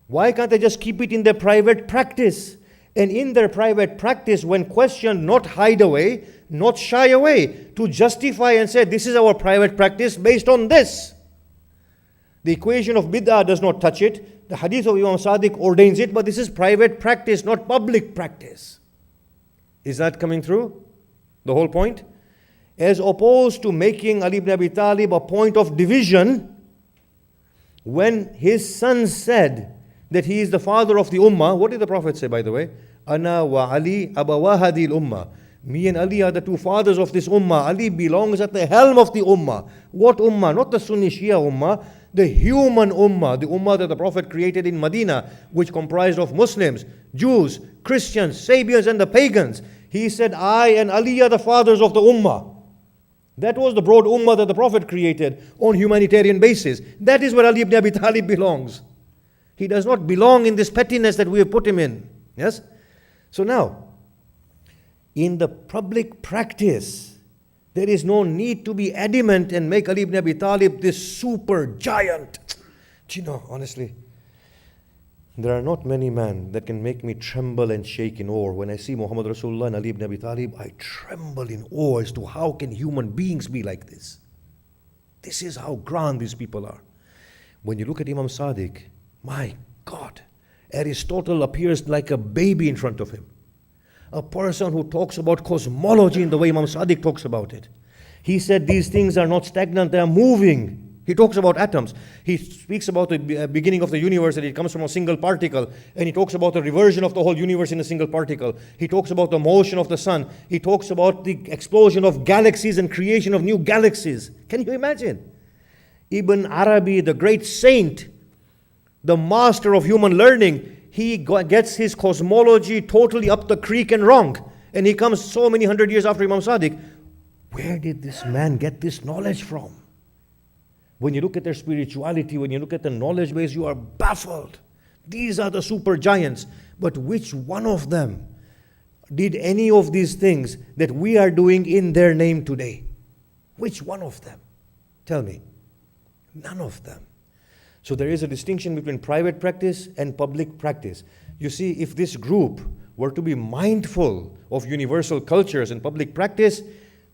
Why can't they just keep it in their private practice? And in their private practice, when questioned, not hide away, not shy away, to justify and say, this is our private practice based on this. The equation of bid'ah does not touch it. The hadith of Imam Sadiq ordains it, but this is private practice, not public practice. Is that coming through? The whole point? As opposed to making Ali ibn Abi Talib a point of division, when his son said that he is the father of the ummah, what did the Prophet say, by the way? Ana wa Ali abawa hadil ummah. Me and Ali are the two fathers of this ummah. Ali belongs at the helm of the ummah. What ummah? Not the Sunni Shia ummah, the human ummah, the ummah that the Prophet created in Medina, which comprised of Muslims, Jews, Christians, Sabians, and the pagans. He said, I and Ali are the fathers of the ummah. That was the broad ummah that the Prophet created on humanitarian basis. That is where Ali ibn Abi Talib belongs. He does not belong in this pettiness that we have put him in. Yes? So now, in the public practice, there is no need to be adamant and make Ali ibn Abi Talib this super giant. Do you know, honestly, there are not many men that can make me tremble and shake in awe. When I see Muhammad Rasulullah and Ali ibn Abi Talib, I tremble in awe as to how can human beings be like this. This is how grand these people are. When you look at Imam Sadiq, my God, Aristotle appears like a baby in front of him. A person who talks about cosmology in the way Imam Sadiq talks about it. He said these things are not stagnant, they are moving. He talks about atoms. He speaks about the beginning of the universe, that it comes from a single particle. And he talks about the reversion of the whole universe in a single particle. He talks about the motion of the sun. He talks about the explosion of galaxies and creation of new galaxies. Can you imagine? Ibn Arabi, the great saint, the master of human learning, he gets his cosmology totally up the creek and wrong. And he comes so many hundred years after Imam Sadiq. Where did this man get this knowledge from? When you look at their spirituality, when you look at the knowledge base, you are baffled. These are the super giants. But which one of them did any of these things that we are doing in their name today? Which one of them? Tell me. None of them. So there is a distinction between private practice and public practice. You see, if this group were to be mindful of universal cultures and public practice,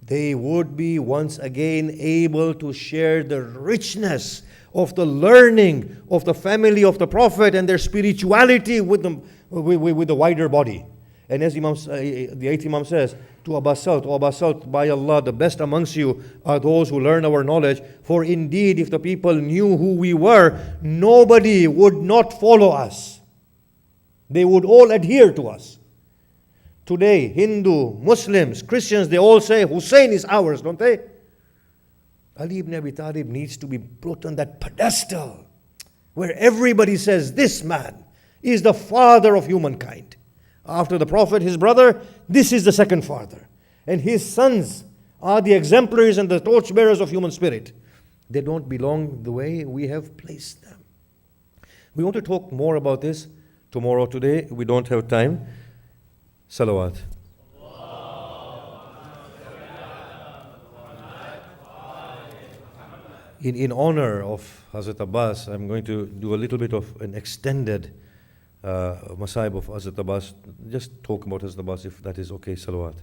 they would be once again able to share the richness of the learning of the family of the Prophet and their spirituality with the wider body. And as the eighth Imam says, to Abbas Salt, O Abbas Salt, by Allah, the best amongst you are those who learn our knowledge. For indeed, if the people knew who we were, nobody would not follow us. They would all adhere to us. Today, Hindu, Muslims, Christians, they all say Hussain is ours, don't they? Ali ibn Abi Talib needs to be put on that pedestal where everybody says this man is the father of humankind. After the Prophet, his brother, this is the second father. And his sons are the exemplaries and the torchbearers of human spirit. They don't belong the way we have placed them. We want to talk more about this tomorrow. Today, we don't have time. Salawat. In honor of Hazrat Abbas, I'm going to do a little bit of an extended Masaib of Hazrat Abbas. Just talk about Hazrat Abbas if that is okay. Salawat.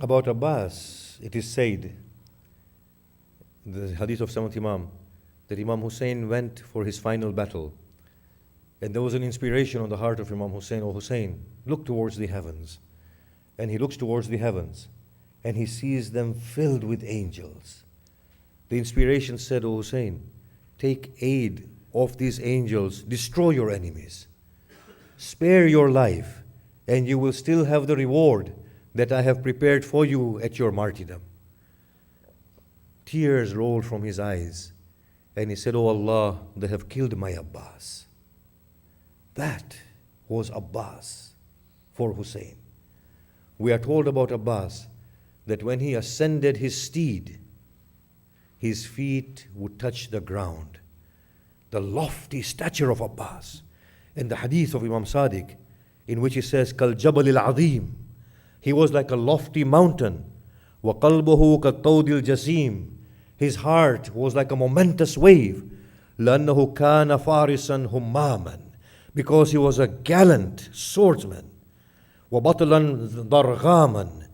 About Abbas, it is said, the hadith of 7th Imam, that Imam Hussain went for his final battle. And there was an inspiration on the heart of Imam Hussain. O Hussain, look towards the heavens. And he looks towards the heavens and he sees them filled with angels. The inspiration said, O Hussain, take aid of these angels, destroy your enemies, spare your life, and you will still have the reward that I have prepared for you at your martyrdom. Tears rolled from his eyes. And he said, Oh Allah, they have killed my Abbas. That was Abbas for Hussain. We are told about Abbas that when he ascended his steed, his feet would touch the ground. The lofty stature of Abbas. And the hadith of Imam Sadiq, in which he says, Kal Jabal al-Azim. He was like a lofty mountain. Wa qalbuhu ka-tawdil jasim. His heart was like a momentous wave. لأنه كان فارسا هماما. Because he was a gallant swordsman. وبطلا ضرغاما.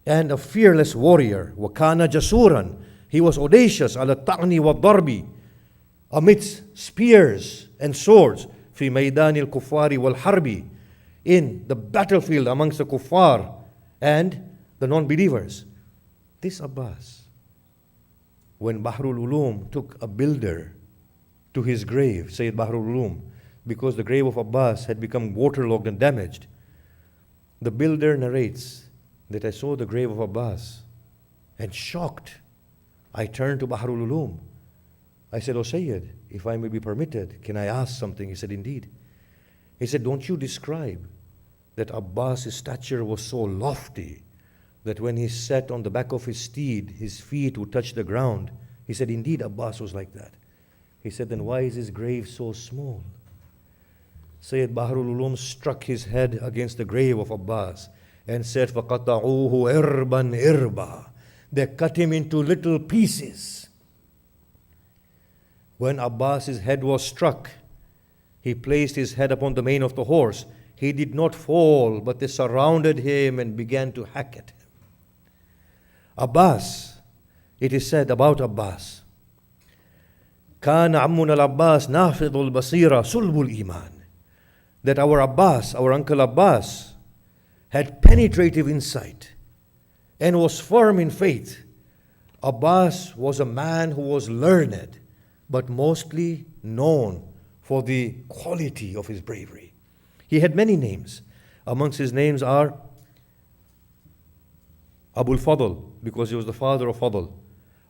And a fearless warrior. وكان جسورا. He was audacious على الطعن والضرب. Amidst spears and swords. في ميدان الكفار والحرب. In the battlefield amongst the kuffar and the non-believers. This Abbas, when Bahrul Ulum took a builder to his grave, Sayyid Bahrul Ulum, because the grave of Abbas had become waterlogged and damaged, the builder narrates that I saw the grave of Abbas and shocked, I turned to Bahrul Ulum. I said, Oh Sayyid, if I may be permitted, can I ask something? He said, indeed. He said, don't you describe that Abbas' stature was so lofty that when he sat on the back of his steed, his feet would touch the ground? He said, indeed, Abbas was like that. He said, then why is his grave so small? Sayyid Bahrul Ulum struck his head against the grave of Abbas and said, فَقَطَعُوهُ إِرْبًا إِرْبًا. They cut him into little pieces. When Abbas' head was struck, he placed his head upon the mane of the horse. he did not fall, but they surrounded him and began to hack at him. Abbas, it is said about Abbas, كان عمنا العباس نافض البصيرة صلب الإيمان, that our Abbas, our uncle Abbas, had penetrative insight and was firm in faith. Abbas was a man who was learned, but mostly known for the quality of his bravery. He had many names. Amongst his names are Abul Fadl, because he was the father of Fadl.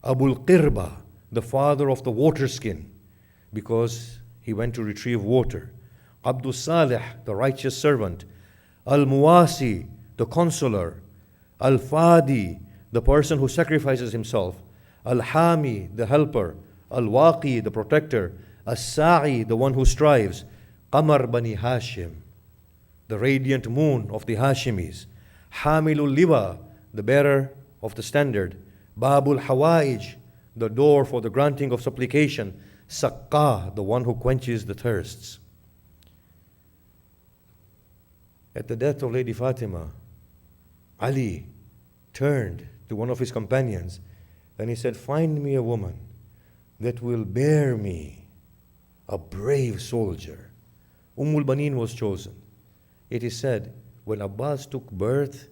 Abul Qirba, the father of the water skin, because he went to retrieve water. Abdul Salih, the righteous servant. Al-Muwasi, the consoler. Al-Fadi, the person who sacrifices himself. Al-Hami, the helper. Al-Waqi, the protector. As-Sa'i, the one who strives. Qamar Bani Hashim, the radiant moon of the Hashimis. Hamilul Liwa, the bearer of the standard. Babul Hawaij, the door for the granting of supplication. Saqqa, the one who quenches the thirsts. At the death of Lady Fatima, Ali turned to one of his companions and he said, find me a woman that will bear me, a brave soldier. Banin was chosen. It is said, when Abbas took birth,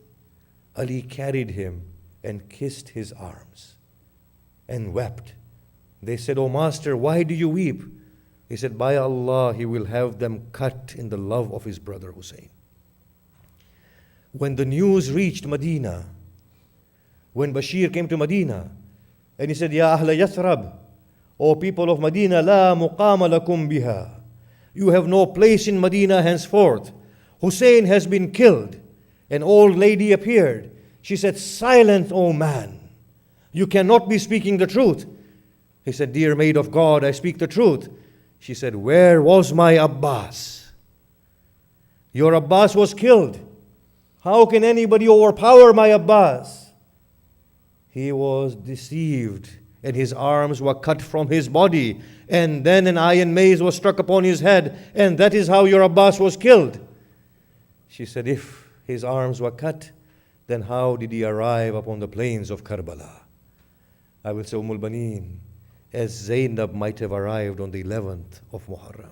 Ali carried him and kissed his arms and wept. They said, O Master, why do you weep? He said, by Allah, he will have them cut in the love of his brother Hussain. When the news reached Medina, when Bashir came to Medina, and he said, Ya Ahla Yathrab, O people of Medina, la muqama lakum biha. You have no place in Medina henceforth. Hussain has been killed. An old lady appeared. She said, silent, O man. You cannot be speaking the truth. He said, dear maid of God, I speak the truth. She said, where was my Abbas? Your Abbas was killed. How can anybody overpower my Abbas? He was deceived, and his arms were cut from his body, and then an iron mace was struck upon his head, and that is how your Abbas was killed. She said, if his arms were cut, then how did he arrive upon the plains of Karbala? I will say, Banin, as Zainab might have arrived on the 11th of Muharram.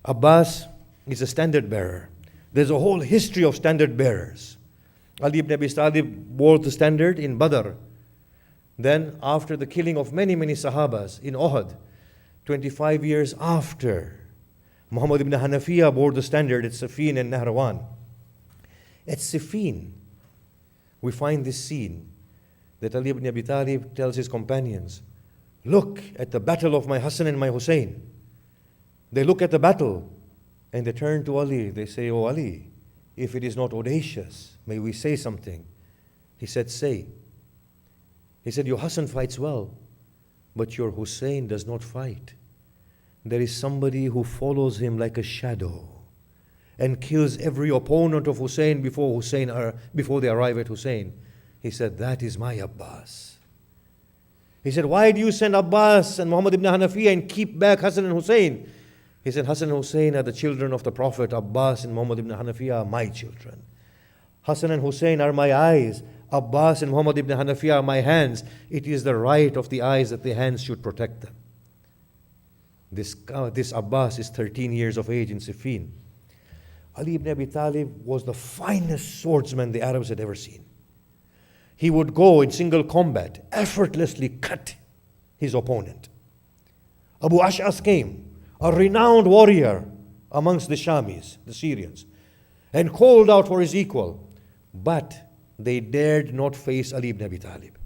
Abbas is a standard bearer. There's a whole history of standard bearers. Ali ibn Abi Talib bore the standard in Badr. Then, after the killing of many Sahabas in Uhud, 25 years after, Muhammad ibn Hanafiya bore the standard at Siffin and Nahrawan. At Siffin, we find this scene that Ali ibn Abi Talib tells his companions, look at the battle of my Hassan and my Hussein. They look at the battle and they turn to Ali. They say, oh Ali, if it is not audacious, may we say something? He said, say. He said, your Hassan fights well, but your Hussein does not fight. There is somebody who follows him like a shadow and kills every opponent of Hussein before they arrive at Hussein. He said, that is my Abbas. He said, why do you send Abbas and Muhammad ibn Hanafiya and keep back Hassan and Hussein? He said, Hassan and Hussein are the children of the Prophet. Abbas and Muhammad ibn Hanafiya are my children. Hassan and Hussein are my eyes. Abbas and Muhammad ibn Hanafiya are my hands. It is the right of the eyes that the hands should protect them. This Abbas is 13 years of age in Siffin. Ali ibn Abi Talib was the finest swordsman the Arabs had ever seen. He would go in single combat, effortlessly cut his opponent. Abu Ash'as came, a renowned warrior amongst the Shamis, the Syrians, and called out for his equal. But they dared not face Ali ibn Abi Talib.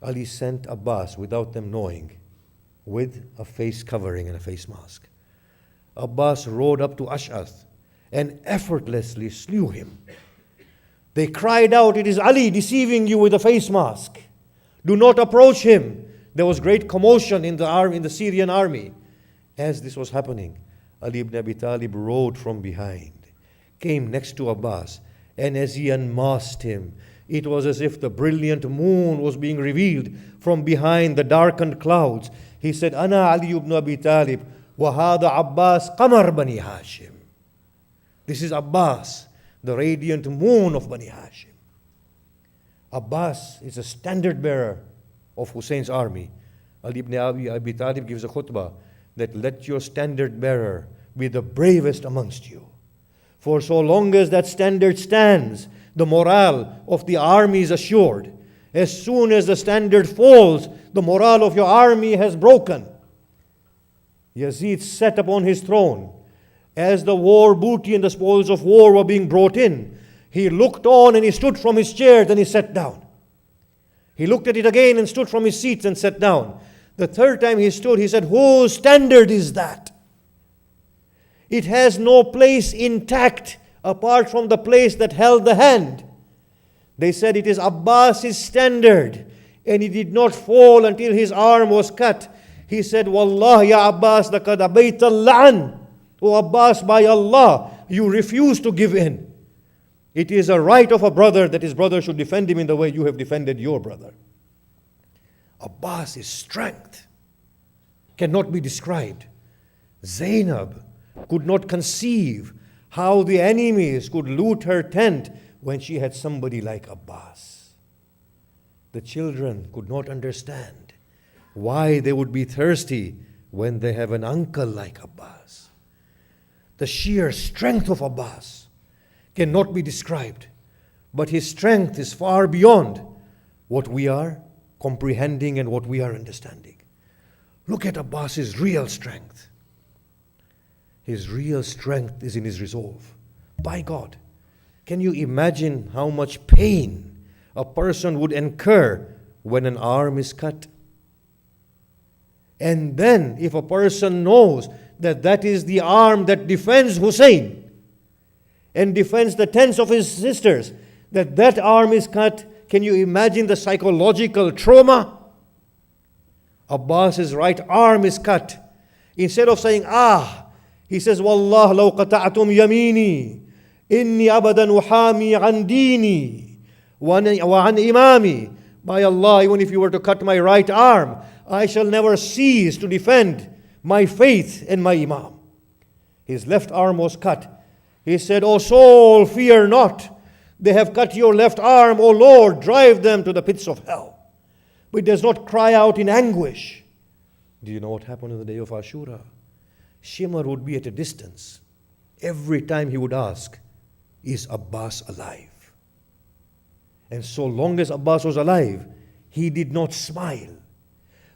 Ali sent Abbas without them knowing, with a face covering and a face mask. Abbas rode up to Ash'ath and effortlessly slew him. They cried out, it is Ali deceiving you with a face mask. Do not approach him. There was great commotion in the Syrian army. As this was happening, Ali ibn Abi Talib rode from behind, came next to Abbas, and as he unmasked him, it was as if the brilliant moon was being revealed from behind the darkened clouds. He said, Ana Ali ibn Abi Talib, وَهَذَا Abbas Qamar Bani Hashim. This is Abbas, the radiant moon of Bani Hashim. Abbas is a standard bearer of Hussein's army. Ali ibn Abi Talib gives a khutbah that let your standard bearer be the bravest amongst you. For so long as that standard stands, the morale of the army is assured. As soon as the standard falls, the morale of your army has broken. Yazid sat upon his throne. As the war booty and the spoils of war were being brought in, he looked on and he stood from his chair, then he sat down. He looked at it again and stood from his seat and sat down. The third time he stood, he said, whose standard is that? It has no place intact apart from the place that held the hand. They said it is Abbas's standard, and it did not fall until his arm was cut. He said, Wallah ya Abbas laqad abayta al-la'an. O Abbas, by Allah, you refuse to give in. It is a right of a brother that his brother should defend him in the way you have defended your brother. Abbas's strength cannot be described. Zainab could not conceive how the enemies could loot her tent when she had somebody like Abbas. The children could not understand why they would be thirsty when they have an uncle like Abbas. The sheer strength of Abbas cannot be described, but his strength is far beyond what we are comprehending and what we are understanding. Look at Abbas's real strength. His real strength is in his resolve. By God, can you imagine how much pain a person would incur when an arm is cut? And then, if a person knows that that is the arm that defends Hussein and defends the tents of his sisters, that arm is cut, can you imagine the psychological trauma? Abbas's right arm is cut. Instead of saying, he says, Wallah law qata'atum yamini, inni abadan uhami an dini, wa an imami. By Allah, even if you were to cut my right arm, I shall never cease to defend my faith and my imam. His left arm was cut. He said, O soul, fear not. They have cut your left arm, O Lord, drive them to the pits of hell. But he does not cry out in anguish. Do you know what happened on the day of Ashura? Shimr would be at a distance. Every time he would ask, is Abbas alive? And so long as Abbas was alive, he did not smile.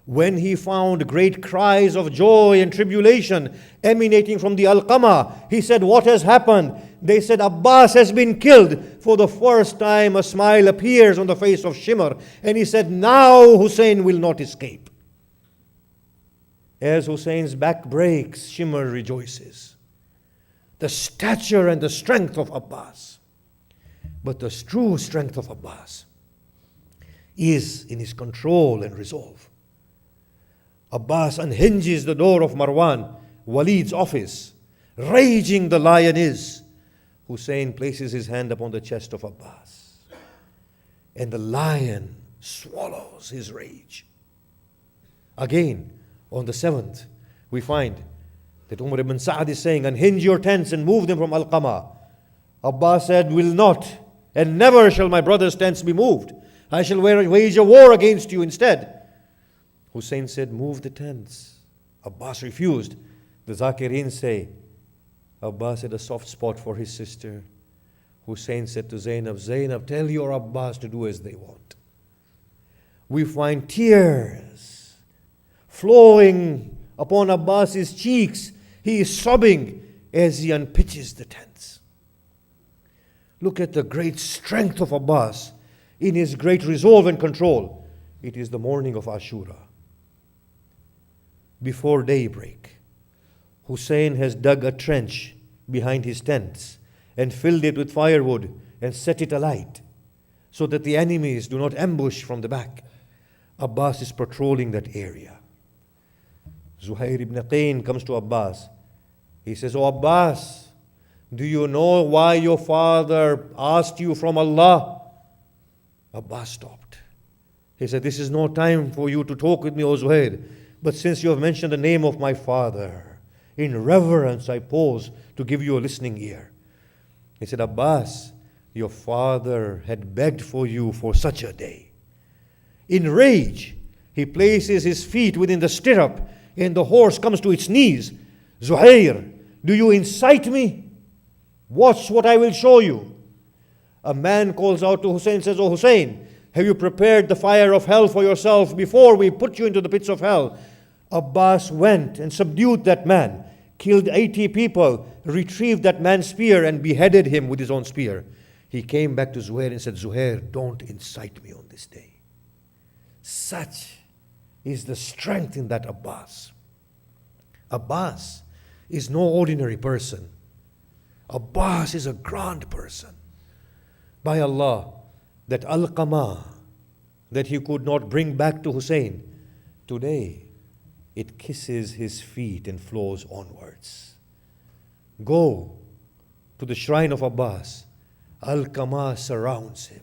When he found great cries of joy and tribulation emanating from the Alqama, he said, what has happened? They said, Abbas has been killed. For the first time, a smile appears on the face of Shimr. And he said, now Hussein will not escape. As Hussein's back breaks, Shimr rejoices. The stature and the strength of Abbas. But the true strength of Abbas is in his control and resolve. Abbas unhinges the door of Marwan, Walid's office. Raging the lion is. Hussein places his hand upon the chest of Abbas. And the lion swallows his rage. Again, on the 7th, we find that Umar ibn Sa'ad is saying, unhinge your tents and move them from Al-Qama. Abbas said, will not, and never shall my brother's tents be moved. I shall wage a war against you instead. Hussein said, move the tents. Abbas refused. The Zakirin say, Abbas had a soft spot for his sister. Hussein said to Zainab, Zainab, tell your Abbas to do as they want. We find tears flowing upon Abbas's cheeks. He is sobbing as he unpitches the tents. Look at the great strength of Abbas in his great resolve and control. It is the morning of Ashura. Before daybreak, Hussein has dug a trench behind his tents and filled it with firewood and set it alight so that the enemies do not ambush from the back. Abbas is patrolling that area. Zuhair ibn Qayn comes to Abbas. He says, "O Abbas, do you know why your father asked you from Allah?" Abbas stopped. He said, "This is no time for you to talk with me, O Zuhair. But since you have mentioned the name of my father, In reverence, I pause to give you a listening ear. He said, Abbas, your father had begged for you for such a day. In rage, he places his feet within the stirrup and the horse comes to its knees. Zuhair, do you incite me? Watch what I will show you. A man calls out to Hussain, says, Oh Hussain, have you prepared the fire of hell for yourself before we put you into the pits of hell? Abbas went and subdued that man, killed 80 people, retrieved that man's spear and beheaded him with his own spear. He came back to Zuhair and said, Zuhair, don't incite me on this day. Such is the strength in that Abbas. Abbas is no ordinary person. Abbas is a grand person. By Allah, that Al-Qama that he could not bring back to Hussain, today it kisses his feet and flows onwards. Go to the shrine of Abbas. Al-Qama surrounds him.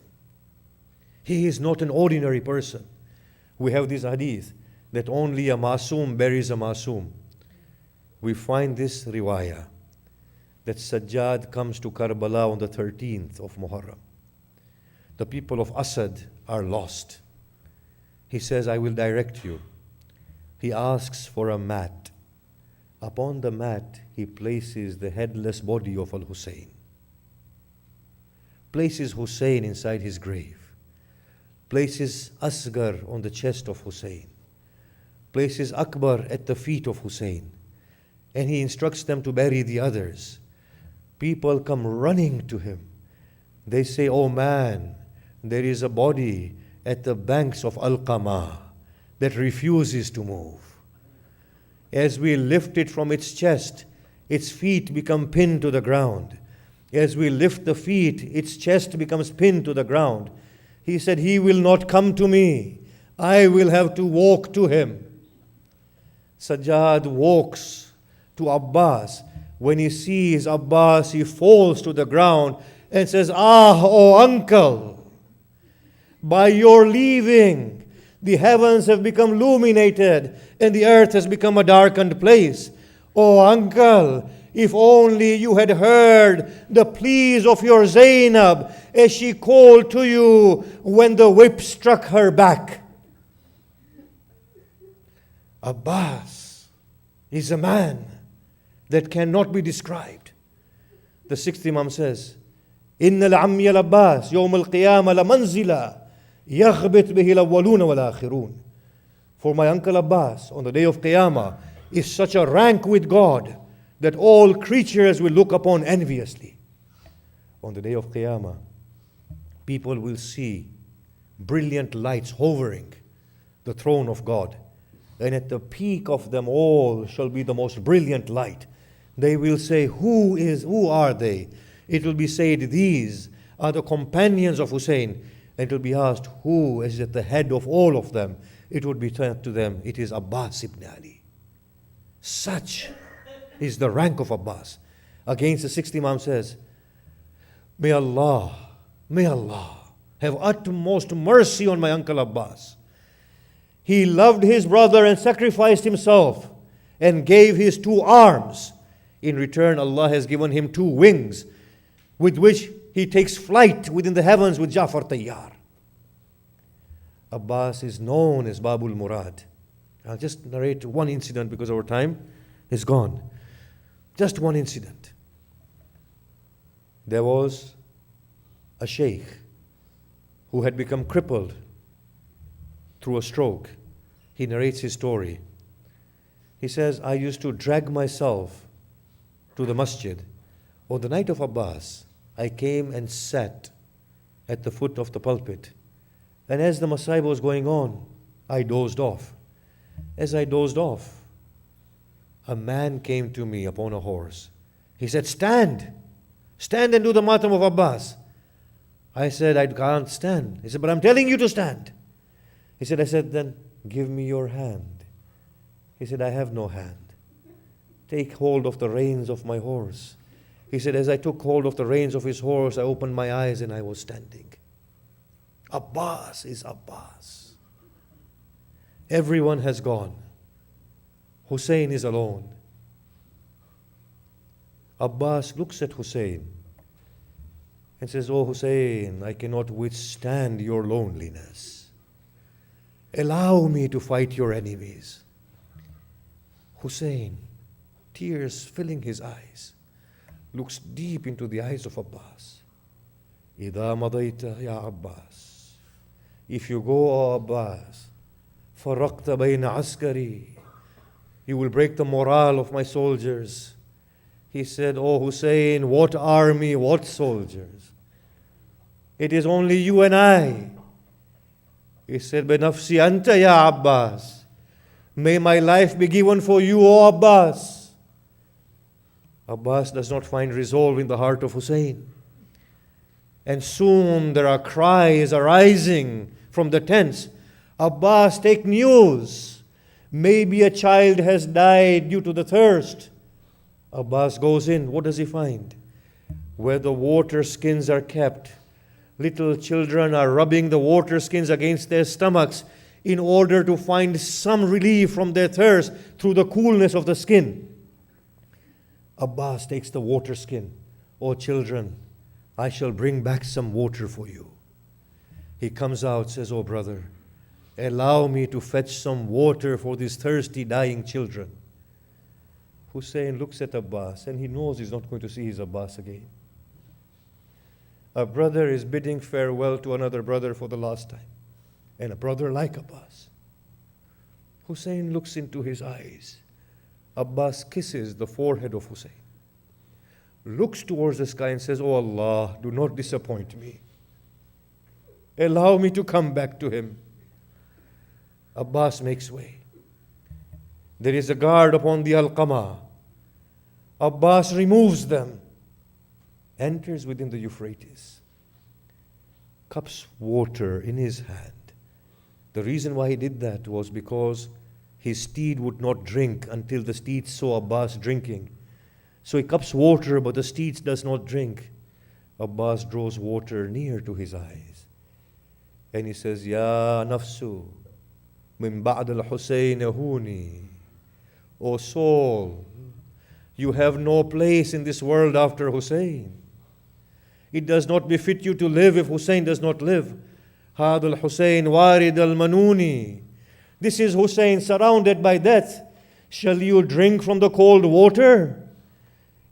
He is not an ordinary person. We have this hadith that only a masoom buries a masoom. We find this riwayah that Sajjad comes to Karbala on the 13th of Muharram. The people of Asad are lost. He says, I will direct you. He asks for a mat. Upon the mat, he places the headless body of Al-Hussein. Places Hussein inside his grave. Places Asghar on the chest of Hussein. Places Akbar at the feet of Hussein. And he instructs them to bury the others. People come running to him. They say, oh man, there is a body at the banks of Al-Qama that refuses to move. As we lift it from its chest, its feet become pinned to the ground. As we lift the feet, its chest becomes pinned to the ground. He said, he will not come to me. I will have to walk to him. Sajjad walks to Abbas. When he sees Abbas, he falls to the ground and says, Ah, oh uncle, by your leaving, the heavens have become illuminated and the earth has become a darkened place. Oh uncle, if only you had heard the pleas of your Zainab as she called to you when the whip struck her back. Abbas is a man that cannot be described. The sixth Imam says, إِنَّ الْعَمِّيَ الْعَبَّاسِ يَوْمَ الْقِيَامَةِ لَمَنْزِلًا يَغْبِتْ بِهِ الْأَوَّلُونَ وَالْآخِرُونَ. For my uncle Abbas, on the day of Qiyamah, is such a rank with God that all creatures will look upon enviously. On the day of Qiyamah, people will see brilliant lights hovering the throne of God. And at the peak of them all shall be the most brilliant light. They will say, who are they? It will be said, these are the companions of Hussein. And it will be asked, who is at the head of all of them? It would be said to them, it is Abbas ibn Ali. Such is the rank of Abbas. Against the sixth Imam says, may Allah have utmost mercy on my uncle Abbas. He loved his brother and sacrificed himself and gave his 2 arms. In return, Allah has given him 2 wings with which he takes flight within the heavens with Jafar Tayyar. Abbas is known as Babul Murad. I'll just narrate one incident because our time is gone. Just one incident. There was a Sheikh who had become crippled through a stroke. He narrates his story. He says, I used to drag myself to the masjid. On the night of Abbas, I came and sat at the foot of the pulpit. And as the masayib was going on, I dozed off. As I dozed off, a man came to me upon a horse. He said, stand and do the matam of Abbas. I said, I can't stand. He said, but I'm telling you to stand. I said, then give me your hand. He said, I have no hand. Take hold of the reins of my horse. He said, as I took hold of the reins of his horse, I opened my eyes and I was standing. Abbas is Abbas. Everyone has gone. Hussein is alone. Abbas looks at Hussain and says, "Oh Hussain, I cannot withstand your loneliness. Allow me to fight your enemies." Hussain, tears filling his eyes, looks deep into the eyes of Abbas. "إِذَا مَضَيْتَ يَا Abbas." If you go, O Abbas, فَرَقْتَ بَيْنَ عَسْكَرِي, you will break the morale of my soldiers. He said, "Oh Hussain, what army, what soldiers? It is only you and I." He said, "Benafsi anta ya Abbas. May my life be given for you, O Abbas." Abbas does not find resolve in the heart of Hussain. And soon there are cries arising from the tents. "Abbas, take news. Maybe a child has died due to the thirst." Abbas goes in. What does he find? Where the water skins are kept, little children are rubbing the water skins against their stomachs in order to find some relief from their thirst through the coolness of the skin. Abbas takes the water skin. "Oh children, I shall bring back some water for you." He comes out, says, "Oh brother, allow me to fetch some water for these thirsty, dying children." Hussain looks at Abbas and he knows he's not going to see his Abbas again. A brother is bidding farewell to another brother for the last time. And a brother like Abbas. Hussain looks into his eyes. Abbas kisses the forehead of Hussain, looks towards the sky and says, "Oh Allah, do not disappoint me. Allow me to come back to him." Abbas makes way. There is a guard upon the Al-Qama. Abbas removes them, enters within the Euphrates, cups water in his hand. The reason why he did that was because his steed would not drink until the steed saw Abbas drinking. So he cups water, but the steed does not drink. Abbas draws water near to his eyes. And he says, "Ya nafsu, min ba'd al-Hussain huni." "O soul, you have no place in this world after Hussain. It does not befit you to live if Hussain does not live. Had al-Hussain warid al-manuni." This is Hussain surrounded by death. "Shall you drink from the cold water?"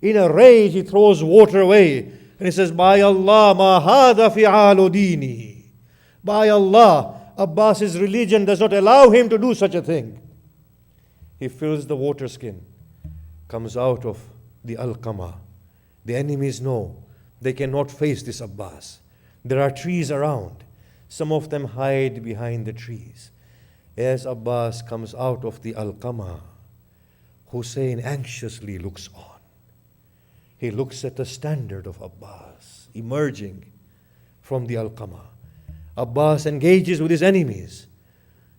In a rage, he throws water away. And he says, "By Allah, ma hada fi'alu dini." By Allah, Abbas's religion does not allow him to do such a thing. He fills the water skin, comes out of the Al-Qama. The enemies know they cannot face this Abbas. There are trees around. Some of them hide behind the trees. As Abbas comes out of the Al-Qama, Hussain anxiously looks on. He looks at the standard of Abbas emerging from the Al-Qama. Abbas engages with his enemies.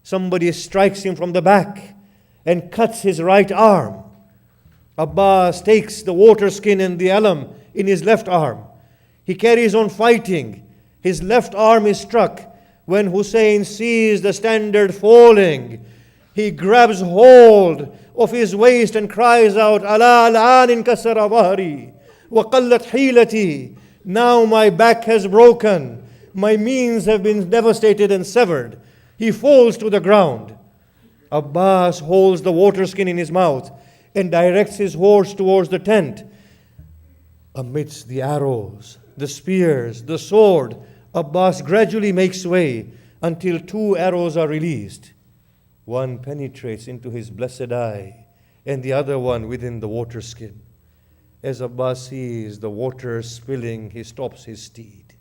Somebody strikes him from the back and cuts his right arm. Abbas takes the water skin and the alam in his left arm. He carries on fighting. His left arm is struck. When Hussain sees the standard falling, he grabs hold of his waist and cries out, "Ala al'an inkasara dhahri wa qallat hilati." Now my back has broken. My means have been devastated and severed. He falls to the ground. Abbas holds the water skin in his mouth and directs his horse towards the tent. Amidst the arrows, the spears, the sword, Abbas gradually makes way until 2 arrows are released. One penetrates into his blessed eye and the other one within the water skin. As Abbas sees the water spilling, he stops his steed.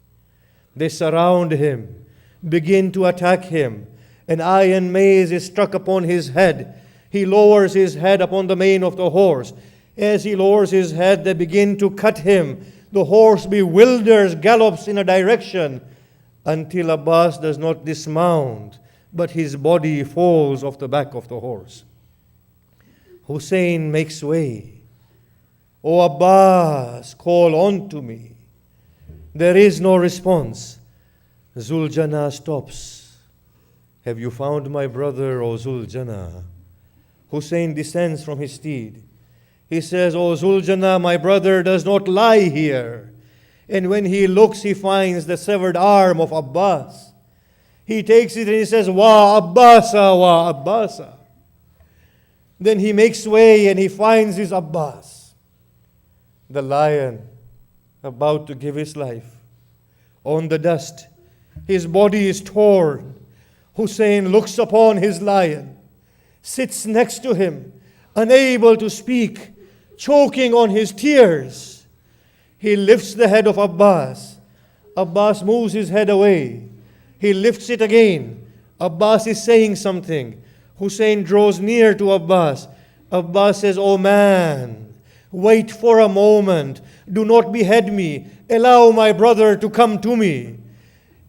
They surround him, begin to attack him. An iron mace is struck upon his head. He lowers his head upon the mane of the horse. As he lowers his head, they begin to cut him. The horse bewilders, gallops in a direction until Abbas does not dismount, but his body falls off the back of the horse. Hussain makes way. "O Abbas, call on to me." There is no response. Zuljana stops. "Have you found my brother, O Zuljana?" Hussain descends from his steed. He says, "O Zuljana, my brother does not lie here." And when he looks, he finds the severed arm of Abbas. He takes it and he says, "Wa Abbasa, wa Abbasa." Then he makes way and he finds his Abbas, the lion, about to give his life. On the dust, his body is torn. Hussain looks upon his lion, sits next to him, unable to speak, choking on his tears. He lifts the head of Abbas. Abbas moves his head away. He lifts it again. Abbas is saying something. Hussain draws near to Abbas. Abbas says, "Oh man, wait for a moment. Do not behead me. Allow my brother to come to me.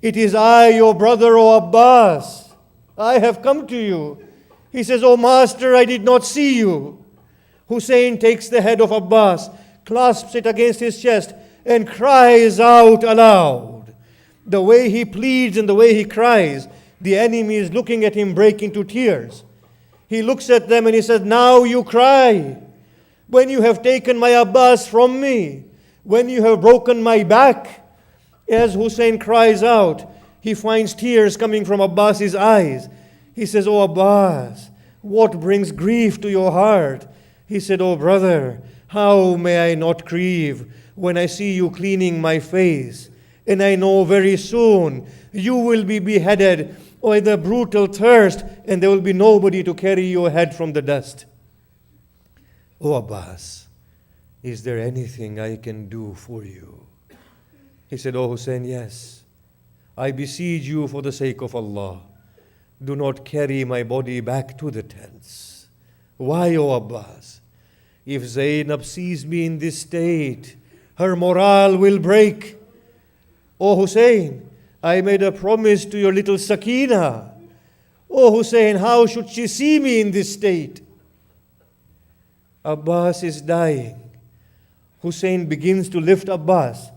It is I, your brother, O Abbas. I have come to you." He says, "O master, I did not see you." Hussain takes the head of Abbas, clasps it against his chest, and cries out aloud. The way he pleads and the way he cries, the enemy is looking at him, break into tears. He looks at them and he says, "Now you cry. When you have taken my Abbas from me, when you have broken my back." As Hussain cries out, he finds tears coming from Abbas's eyes. He says, "O Abbas, what brings grief to your heart?" He said, "O brother, how may I not grieve when I see you cleaning my face? And I know very soon you will be beheaded by the brutal thirst, and there will be nobody to carry your head from the dust." "O Abbas, is there anything I can do for you?" He said, "O Hussain, yes. I beseech you for the sake of Allah, do not carry my body back to the tents." "Why, O Abbas? If Zainab sees me in this state, her morale will break." "O Hussain, I made a promise to your little Sakina." "O Hussain, how should she see me in this state?" Abbas is dying. Hussain begins to lift Abbas.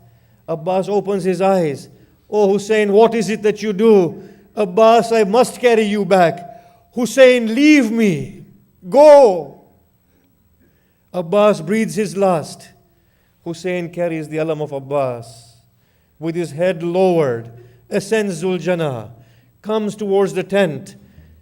Abbas opens his eyes. "O Hussain, what is it that you do?" "Abbas, I must carry you back." "Hussain, leave me. Go." Abbas breathes his last. Hussain carries the alam of Abbas. With his head lowered, ascends Zuljana, comes towards the tent.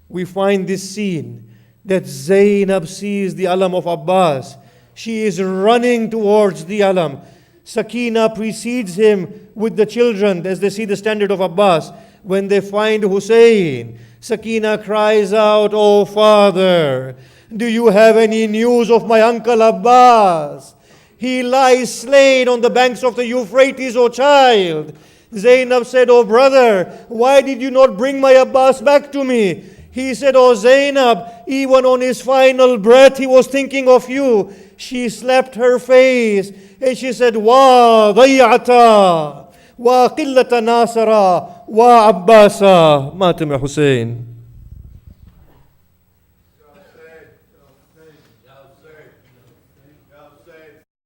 We find this scene that Zainab sees the alam of Abbas. She is running towards the alam. Sakina precedes him with the children as they see the standard of Abbas. When they find Hussain, Sakina cries out, "O father, do you have any news of my uncle Abbas? He lies slain on the banks of the Euphrates, O child." Zainab said, "O brother, why did you not bring my Abbas back to me?" He said, "O Zainab, even on his final breath, he was thinking of you." She slapped her face and she said, "Wa dayata, wa qillata nasara, wa Abbasa." Matam Hussain.